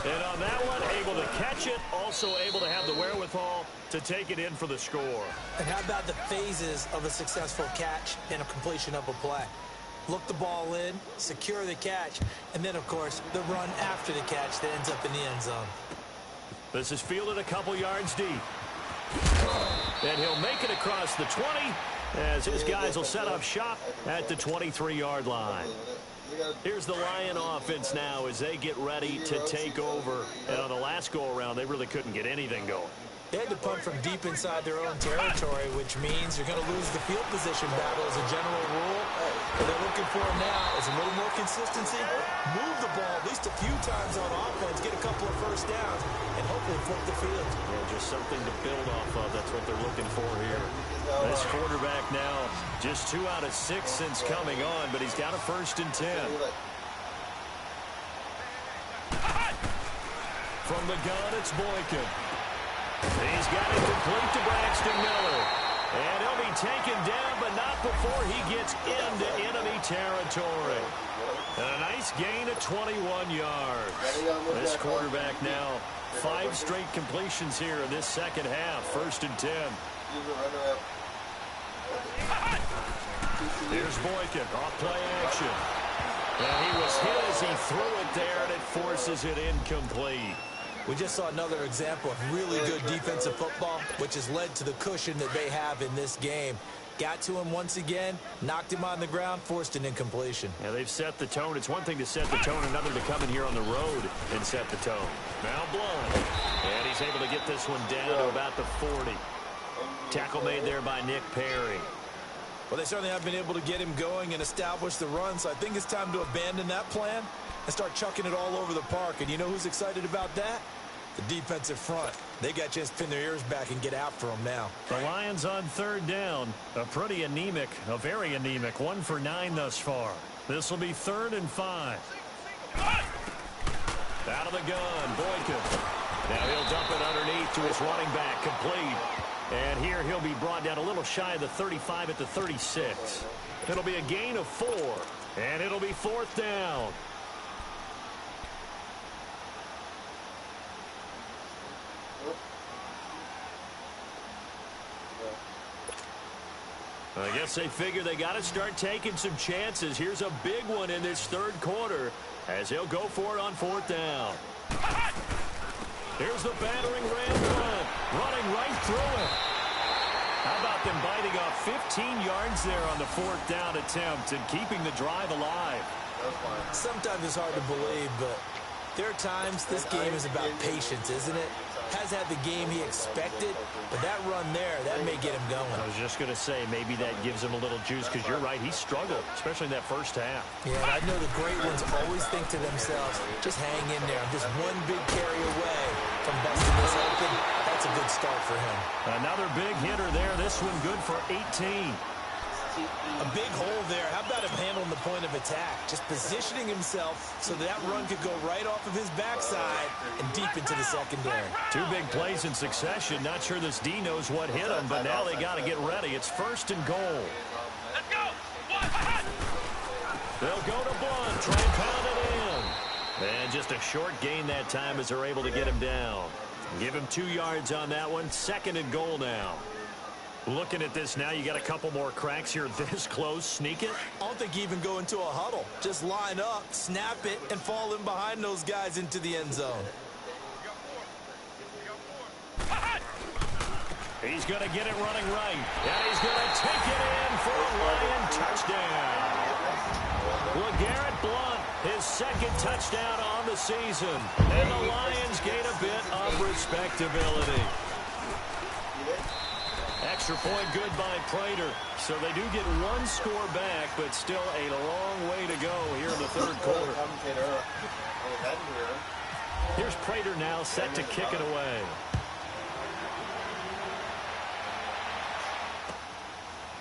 Speaker 1: And on that one, able to catch it, also able to have the wherewithal to take it in for the score.
Speaker 2: And how about the phases of a successful catch and a completion of a play? Look the ball in, secure the catch, and then, of course, the run after the catch that ends up in the end zone.
Speaker 1: This is fielded a couple yards deep. And he'll make it across the 20 as his guys will set up shop at the 23-yard line. Here's the Lion offense now as they get ready to take over. And on the last go-around, they really couldn't get anything going.
Speaker 2: They had to punt from deep inside their own territory, which means you're going to lose the field position battle as a general rule. What they're looking for now is a little more consistency, move the ball at least a few times on offense, get a couple of 1st downs, and hopefully flip the field.
Speaker 1: Yeah, just something to build off of. That's what they're looking for here. This quarterback now just 2 out of 6 since coming on, but he's got a 1st and 10. From the gun, it's Boykin. He's got it complete to Braxton Miller. And he'll be taken down, but not before he gets into enemy territory. And a nice gain of 21 yards. This quarterback now 5 straight completions here in this 2nd half. 1st and 10. Here's Boykin off play action. And he was hit as he threw it there, and it forces it incomplete.
Speaker 2: We just saw another example of really good defensive football, which has led to the cushion that they have in this game. Got to him once again, knocked him on the ground, forced an incompletion.
Speaker 1: Yeah, they've set the tone. It's one thing to set the tone, another to come in here on the road and set the tone. Now Blount. And he's able to get this one down to about the 40. Tackle made there by Nick Perry.
Speaker 2: Well, they certainly have been able to get him going and establish the run, so I think it's time to abandon that plan and start chucking it all over the park. And you know who's excited about that? The defensive front. They got a chance to pin their ears back and get after them now.
Speaker 1: The Lions on 3rd down. A pretty anemic, a very anemic 1 for 9 thus far. This will be 3rd and 5. Out of the gun, Boykin. Now he'll dump it underneath to his running back, complete. And here he'll be brought down a little shy of the 35 at the 36. It'll be a gain of 4, and it'll be 4th down. I guess they figure they got to start taking some chances. Here's a big one in this 3rd quarter as he'll go for it on 4th down. Here's the battering Ram run, running right through it. How about them biting off 15 yards there on the 4th down attempt and keeping the drive alive?
Speaker 2: Sometimes it's hard to believe, but there are times this game is about patience, isn't it? Has had the game he expected, but that run there, that may get him going.
Speaker 1: I was just going to say, maybe that gives him a little juice, because you're right, he struggled, especially in that 1st half.
Speaker 2: Yeah, I know the great ones always think to themselves, just hang in there. I'm just one big carry away from busting this open. That's a good start for him.
Speaker 1: Another big hitter there, this one good for 18.
Speaker 2: A big hole there. How about him handling the point of attack? Just positioning himself so that run could go right off of his backside and deep into the secondary.
Speaker 1: 2 big plays in succession. Not sure this D knows what hit him, but now they got to get ready. It's 1st and goal.
Speaker 3: Let's go.
Speaker 1: They'll go to Blount. try and pound it in. And just a short gain that time as they're able to get him down. Give him 2 yards on that one. 2nd and goal now. Looking at this now, you got a couple more cracks here this close. Sneak it.
Speaker 2: I don't think you even go into a huddle. Just line up, snap it, and fall in behind those guys into the end zone.
Speaker 1: He's going to get it running right. And he's going to take it in for a Lion touchdown. LeGarrette Blount, his 2nd touchdown on the season. And the Lions gain a bit of respectability. Extra point good by Prater. So they do get 1 score back, but still a long way to go here in the 3rd quarter. Here's Prater now set to kick it away.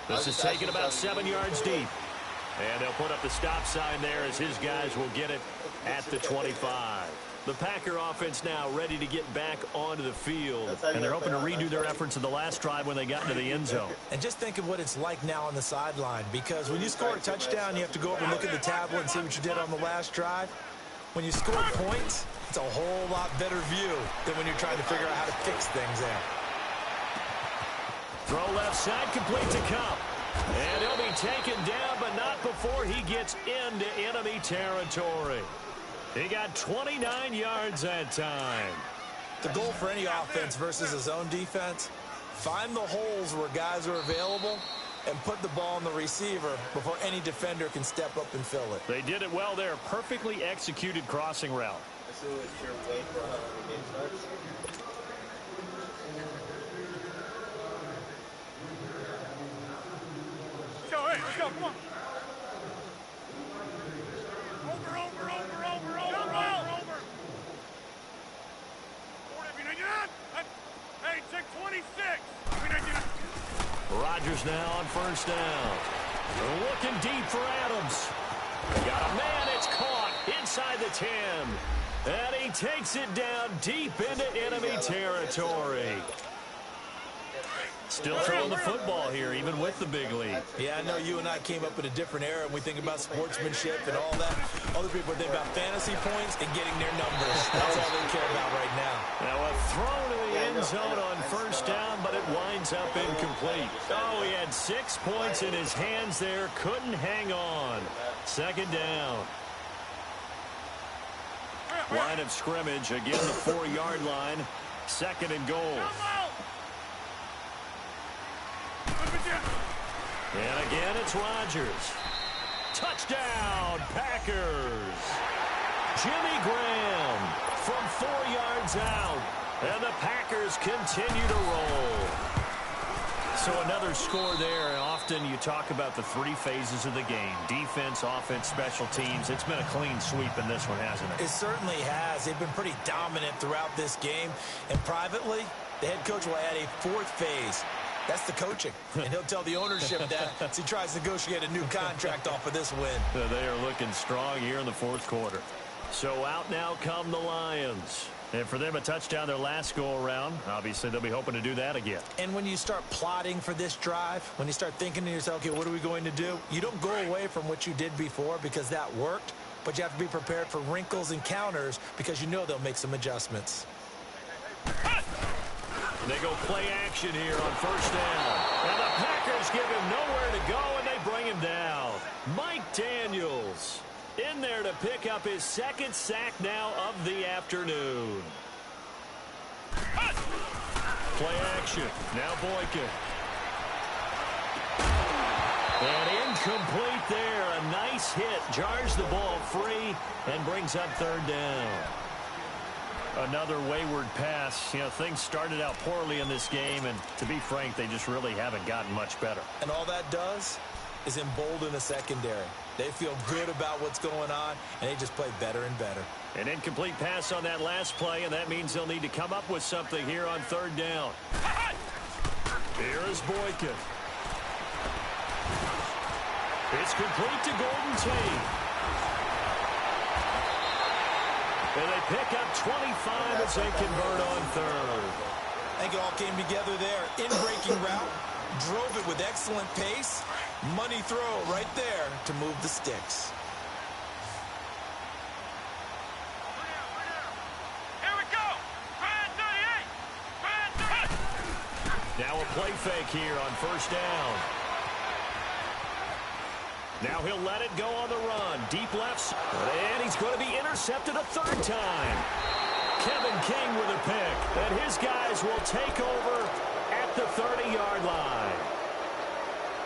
Speaker 1: This is taken about 7 yards deep. And they'll put up the stop sign there as his guys will get it at the 25. The Packer offense now ready to get back onto the field. And they're hoping to redo their efforts in the last drive when they got into the end zone.
Speaker 2: And just think of what it's like now on the sideline. Because when you score a touchdown, you have to go over and look at the tablet and see what you did on the last drive. When you score points, it's a whole lot better view than when you're trying to figure out how to fix things there.
Speaker 1: Throw left side, complete to Kupp. And he'll be taken down, but not before he gets into enemy territory. He got 29 yards that time.
Speaker 2: The goal for any offense versus a zone defense, find the holes where guys are available and put the ball on the receiver before any defender can step up and fill it.
Speaker 1: They did it well there. Perfectly executed crossing route.
Speaker 3: Let's go, come on. Over. Hey, check 26.
Speaker 1: Rodgers now on 1st down. Looking deep for Adams. Got a man, it's caught inside the 10. And he takes it down deep into enemy territory. Still throwing the football here, even with the big lead.
Speaker 2: Yeah, I know you and I came up in a different era, and we think about sportsmanship and all that. Other people think about fantasy points and getting their numbers. That's all they care about right now.
Speaker 1: Now a throw to the end zone on 1st down, but it winds up incomplete. Oh, he had 6 points in his hands there. Couldn't hang on. 2nd down. Line of scrimmage, again the 4-yard line. 2nd and goal. And again, it's Rodgers. Touchdown, Packers. Jimmy Graham from 4 yards out. And the Packers continue to roll. So another score there. And often you talk about the 3 phases of the game. Defense, offense, special teams. It's been a clean sweep in this one, hasn't it?
Speaker 2: It certainly has. They've been pretty dominant throughout this game. And privately, the head coach will add a 4th phase. That's the coaching. And he'll tell the ownership that as he tries to negotiate a new contract off of this win.
Speaker 1: They are looking strong here in the 4th quarter. So out now come the Lions. And for them, a touchdown their last go-around. Obviously, they'll be hoping to do that again.
Speaker 2: And when you start plotting for this drive, when you start thinking to yourself, okay, what are we going to do? You don't go away from what you did before because that worked. But you have to be prepared for wrinkles and counters because you know they'll make some adjustments.
Speaker 1: They go play action here on 1st down. And the Packers give him nowhere to go, and they bring him down. Mike Daniels in there to pick up his 2nd sack now of the afternoon. Play action. Now Boykin. And incomplete there. A nice hit. Jars the ball free and brings up 3rd down. Another wayward pass. You know, things started out poorly in this game, and to be frank, they just really haven't gotten much better.
Speaker 2: And all that does is embolden the secondary. They feel good about what's going on, and they just play better and better.
Speaker 1: An incomplete pass on that last play, and that means they'll need to come up with something here on 3rd down. Here is Boykin. It's complete to Golden Tate. And they pick up 25 as they convert on 3rd.
Speaker 2: I think it all came together there. In-breaking route, drove it with excellent pace. Money throw right there to move the sticks.
Speaker 1: Now a play fake here on first down. Now he'll let it go on the run. Deep lefts, and he's going to be intercepted a third time. Kevin King with a pick, and his guys will take over at the 30-yard line.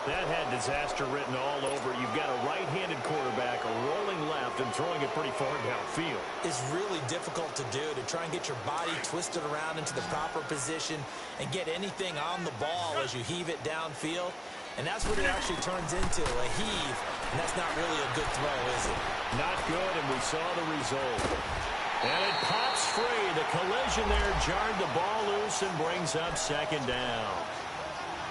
Speaker 1: That had disaster written all over. You've got a right-handed quarterback rolling left and throwing it pretty far downfield.
Speaker 2: It's really difficult to do, to try and get your body twisted around into the proper position and get anything on the ball as you heave it downfield. And that's what it actually turns into, a heave. And that's not really a good throw, is it?
Speaker 1: Not good, and we saw the result. And it pops free. The collision there jarred the ball loose and brings up second down.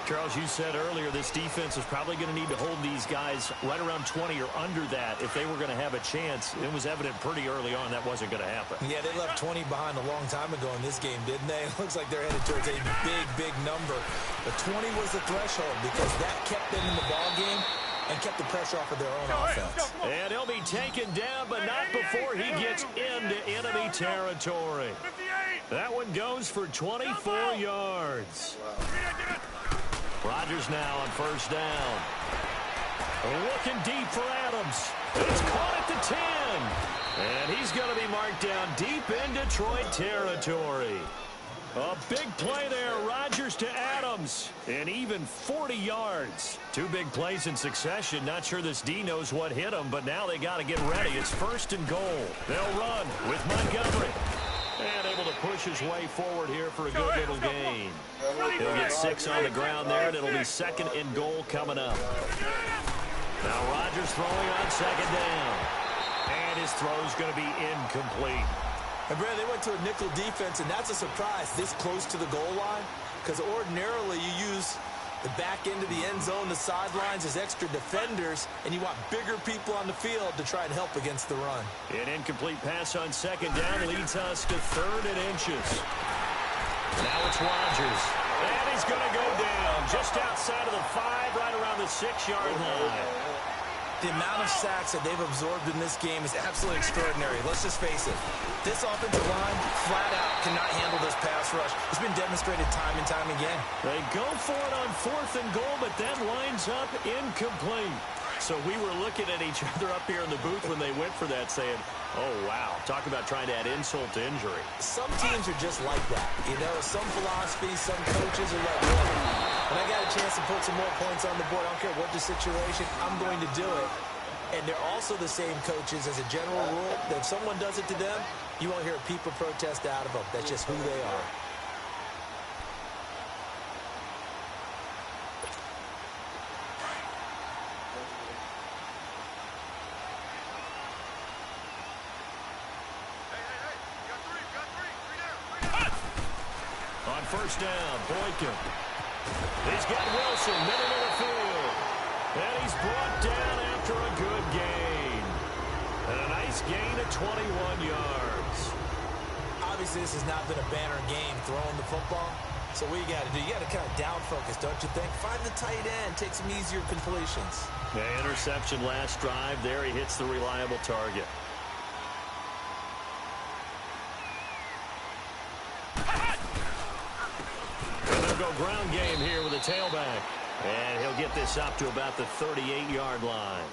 Speaker 1: Charles, you said earlier this defense is probably going to need to hold these guys right around 20 or under that if they were going to have a chance. It was evident pretty early on that wasn't going to happen.
Speaker 2: Yeah, they left 20 behind a long time ago in this game, didn't they? It looks like they're headed towards a big number. But 20 was the threshold because that kept them in the ball game and kept the pressure off of their own offense.
Speaker 1: And he'll be taken down, but not before he gets into enemy territory. That one goes for 24 yards. Rodgers now on first down. Looking deep for Adams. It's caught at the 10. And he's going to be marked down deep in Detroit territory. A big play there. Rodgers to Adams. And even 40 yards. Two big plays in succession. Not sure this D knows what hit him, but now they got to get ready. It's first and goal. They'll run with Montgomery. And able to push his way forward here for a good little gain. He'll get 6 on the ground there, and it'll be second and goal coming up. Now Rodgers throwing on second down. And his throw's going to be incomplete.
Speaker 2: And, Brad, they went to a nickel defense, and that's a surprise this close to the goal line because ordinarily you use the back end of the end zone, the sidelines as extra defenders, and you want bigger people on the field to try and help against the run.
Speaker 1: An incomplete pass on second down leads us to third and inches. Now it's Rodgers. And he's going to go down just outside of the 5, right around the 6-yard line.
Speaker 2: The amount of sacks that they've absorbed in this game is absolutely extraordinary. Let's just face it. This offensive line, flat out, cannot handle this pass rush. It's been demonstrated time and time again.
Speaker 1: They go for it on fourth and goal, but that winds up incomplete. So we were looking at each other up here in the booth when they went for that saying, oh, wow, talk about trying to add insult to injury.
Speaker 2: Some teams are just like that. You know, some philosophies, some coaches are like, look, when I got a chance to put some more points on the board, I don't care what the situation, I'm going to do it. And they're also the same coaches as a general rule that if someone does it to them, you won't hear a peep or protest out of them. That's just who they are.
Speaker 1: On first down, Boykin. He's got Wilson, middle of the field. And he's brought down after a good gain. And a nice gain of 21 yards.
Speaker 2: Obviously, this has not been a banner game throwing the football. So what you got to do, you got to kind of down focus, don't you think? Find the tight end, take some easier completions.
Speaker 1: The interception last drive. There he hits the reliable target. And they'll go ground game here with a tailback. And he'll get this up to about the 38-yard line.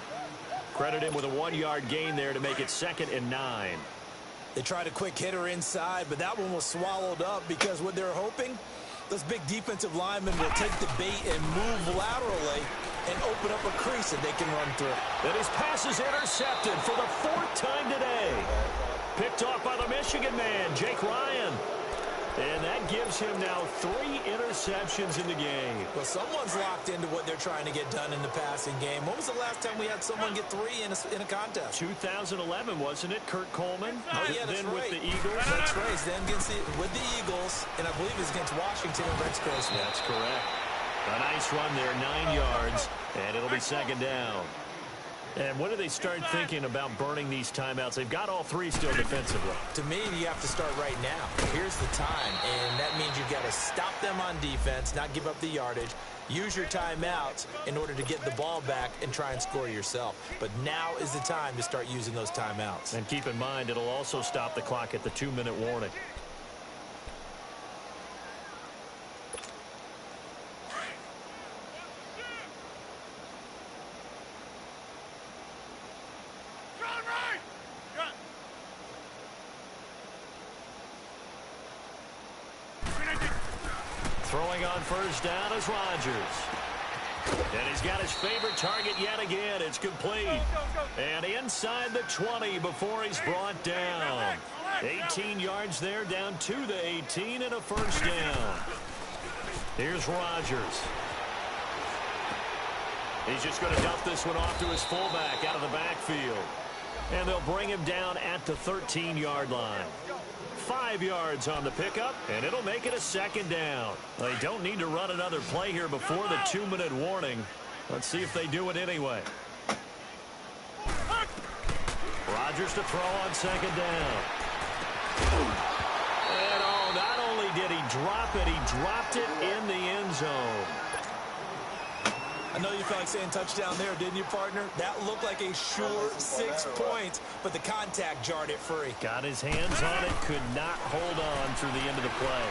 Speaker 1: Credit him with a 1-yard gain there to make it 2nd and 9.
Speaker 2: They tried a quick hitter inside, but that one was swallowed up because what they're hoping, those big defensive linemen will take the bait and move laterally and open up a crease that they can run through.
Speaker 1: And his pass is intercepted for the 4th time today. Picked off by the Michigan man, Jake Ryan. And that gives him now 3 interceptions in the game.
Speaker 2: Well, someone's locked into what they're trying to get done in the passing game. When was the last time we had someone get 3 in a contest?
Speaker 1: 2011, wasn't it? Kurt Coleman?
Speaker 2: Oh, yeah, that's
Speaker 1: then
Speaker 2: right.
Speaker 1: with the Eagles?
Speaker 2: That's right. Then with the Eagles, and I believe it's against Washington and Rex Grossman.
Speaker 1: That's correct. A nice run there, 9 yards, and it'll be 2nd down. And when do they start thinking about burning these timeouts? They've got all 3 still defensively.
Speaker 2: To me, you have to start right now. Here's the time, and that means you've got to stop them on defense, not give up the yardage, use your timeouts in order to get the ball back and try and score yourself. But now is the time to start using those timeouts.
Speaker 1: And keep in mind, it'll also stop the clock at the 2-minute warning. Throwing on first down is Rodgers. And he's got his favorite target yet again. It's complete. And inside the 20 before he's brought down. 18 yards there, down to the 18 and a first down. Here's Rodgers. He's just going to dump this one off to his fullback out of the backfield. And they'll bring him down at the 13-yard line. 5 yards on the pickup, and it'll make it a second down. They don't need to run another play here before the 2-minute warning. Let's see if they do it anyway. Rodgers to throw on second down. And not only did he drop it, he dropped it in the end zone.
Speaker 2: I know you felt like saying touchdown there, didn't you, partner? That looked like a sure 6 points, but the contact jarred it free.
Speaker 1: Got his hands on it, could not hold on through the end of the play.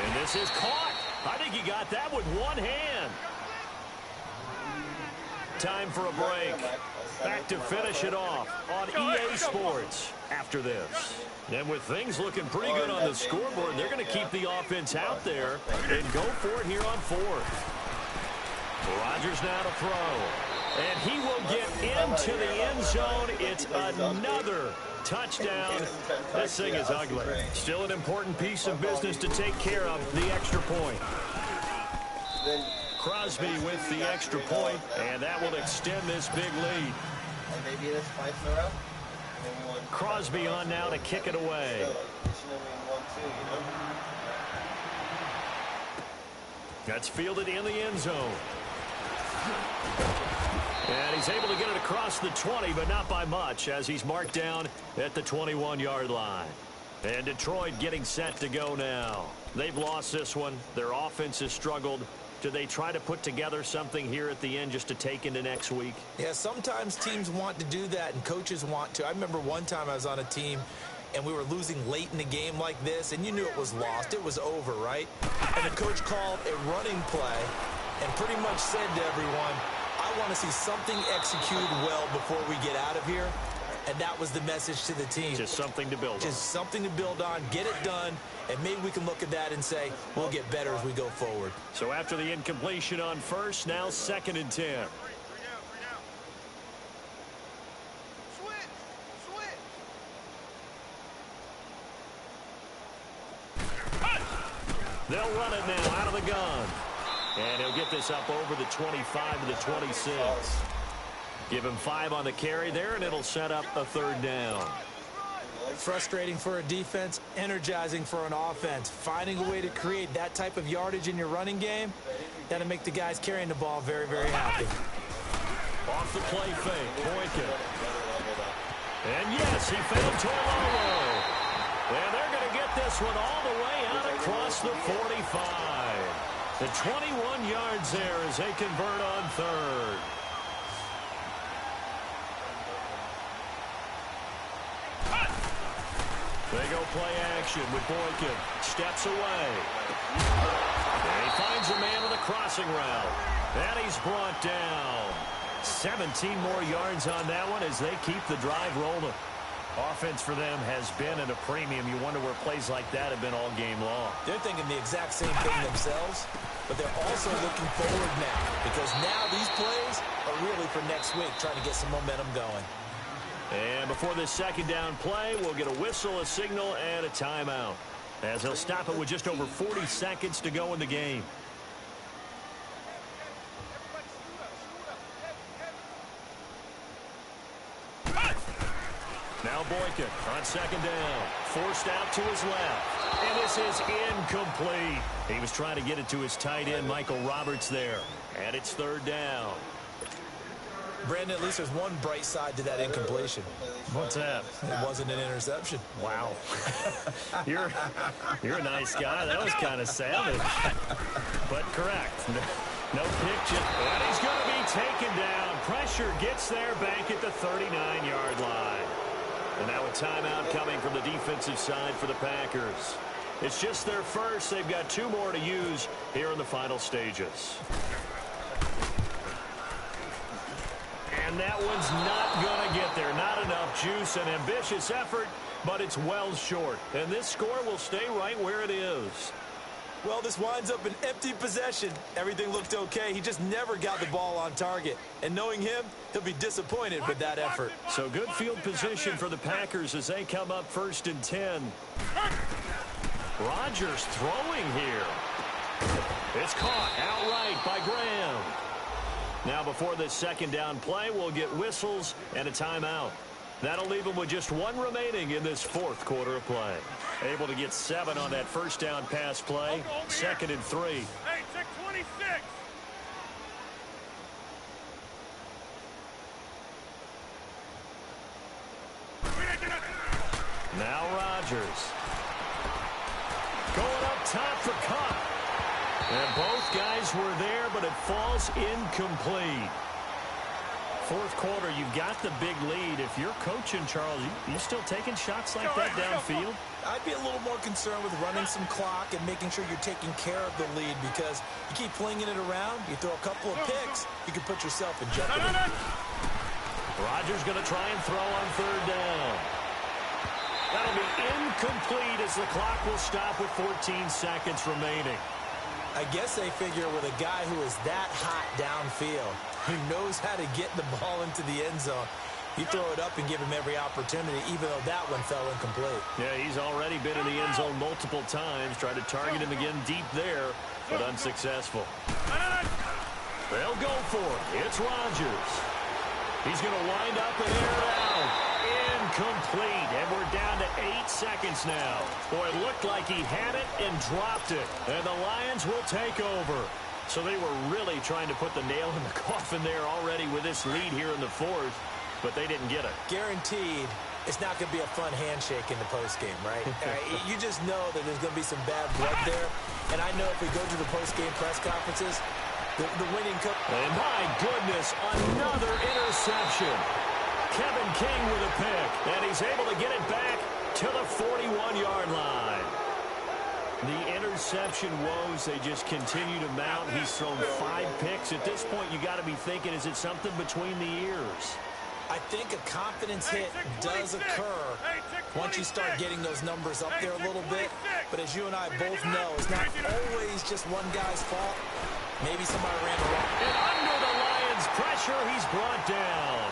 Speaker 1: And this is caught. I think he got that with one hand. Time for a break. Back to finish it off on EA Sports after this. And with things looking pretty good on the scoreboard, they're going to keep the offense out there and go for it here on fourth. Rodgers now to throw. And he will get into the end zone. It's another touchdown. This thing is ugly. Still an important piece of business to take care of, the extra point. Crosby with the extra point, and that will extend this big lead. Crosby on now to kick it away. That's fielded in the end zone. And he's able to get it across the 20, but not by much, as he's marked down at the 21-yard line. And Detroit getting set to go now. They've lost this one. Their offense has struggled. Do they try to put together something here at the end just to take into next week?
Speaker 2: Yeah, sometimes teams want to do that, and coaches want to. I remember one time I was on a team, and we were losing late in the game like this, and you knew it was lost. It was over, right? And the coach called a running play and pretty much said to everyone, I want to see something executed well before we get out of here. And that was the message to the team.
Speaker 1: Just something to build on.
Speaker 2: Just something to build on, get it done, and maybe we can look at that and say, we'll get better as we go forward.
Speaker 1: So after the incompletion on first, now 2nd and 10. They'll run it now out of the gun. And he'll get this up over the 25 to the 26. Give him 5 on the carry there, and it'll set up a 3rd down.
Speaker 2: Frustrating for a defense, energizing for an offense. Finding a way to create that type of yardage in your running game, that'll make the guys carrying the ball very, very happy.
Speaker 1: Off the play fake, Boykin. And yes, he found Torlolo. And they're going to get this one all the way out across the 45. The 21 yards there as they convert on 3rd. They go play action with Boykin. Steps away. And he finds a man on the crossing route. And he's brought down. 17 more yards on that one as they keep the drive rolling. Offense for them has been at a premium. You wonder where plays like that have been all game long.
Speaker 2: They're thinking the exact same thing themselves, but they're also looking forward now, because now these plays are really for next week, trying to get some momentum going.
Speaker 1: And before this 2nd down play, we'll get a whistle, a signal, and a timeout, as he'll stop it with just over 40 seconds to go in the game. Now Boykin on 2nd down. Forced out to his left. And this is incomplete. He was trying to get it to his tight end, Michael Roberts, there. And it's 3rd down.
Speaker 2: Brandon, at least there's one bright side to that incompletion.
Speaker 1: What's that?
Speaker 2: It wasn't an interception.
Speaker 1: Wow. You're a nice guy. That was kind of savage. But correct. No pitch. And he's going to be taken down. Pressure gets there back at the 39-yard line. And now a timeout coming from the defensive side for the Packers. It's just their first. They've got 2 more to use here in the final stages. And that one's not going to get there. Not enough juice. An ambitious effort, but it's well short. And this score will stay right where it is.
Speaker 2: Well, this winds up an empty possession. Everything looked okay. He just never got the ball on target. And knowing him, he'll be disappointed with that effort.
Speaker 1: So good field position for the Packers as they come up 1st and 10. Rodgers throwing here. It's caught outright by Graham. Now before this 2nd down play, we'll get whistles and a timeout. That'll leave them with just 1 remaining in this 4th quarter of play. Able to get 7 on that 1st down pass play. 2nd and 3.
Speaker 3: Hey, check 26.
Speaker 1: Now Rodgers. Going up top for Kupp. And both guys were there, but it falls incomplete. 4th quarter, you've got the big lead. If you're coaching, Charles, you still taking shots like that downfield?
Speaker 2: I'd be a little more concerned with running some clock and making sure you're taking care of the lead, because you keep flinging it around, you throw a couple of picks, you can put yourself in jeopardy.
Speaker 1: Rodgers going to try and throw on 3rd down. That'll be incomplete as the clock will stop with 14 seconds remaining.
Speaker 2: I guess they figure with a guy who is that hot downfield, who knows how to get the ball into the end zone, you throw it up and give him every opportunity, even though that one fell incomplete.
Speaker 1: Yeah, he's already been in the end zone multiple times. Tried to target him again deep there, but unsuccessful. They'll go for it. It's Rodgers. He's going to wind up and air it out. Incomplete, and we're down to 8 seconds now. Boy, it looked like he had it and dropped it, and the Lions will take over. So they were really trying to put the nail in the coffin there already with this lead here in the 4th, but they didn't get it.
Speaker 2: Guaranteed, it's not going to be a fun handshake in the postgame, right? You just know that there's going to be some bad blood there, and I know if we go to the postgame press conferences, the winning cup.
Speaker 1: And my goodness, another interception. Kevin King with a pick, and he's able to get it back to the 41-yard line. The interception woes, they just continue to mount. He's thrown 5 picks. At this point, you got to be thinking, is it something between the ears?
Speaker 2: I think a confidence hit does occur once you start getting those numbers up there a little bit. But as you and I both know, it's not always just one guy's fault. Maybe somebody ran the wrong.
Speaker 1: And under the Lions' pressure, he's brought down.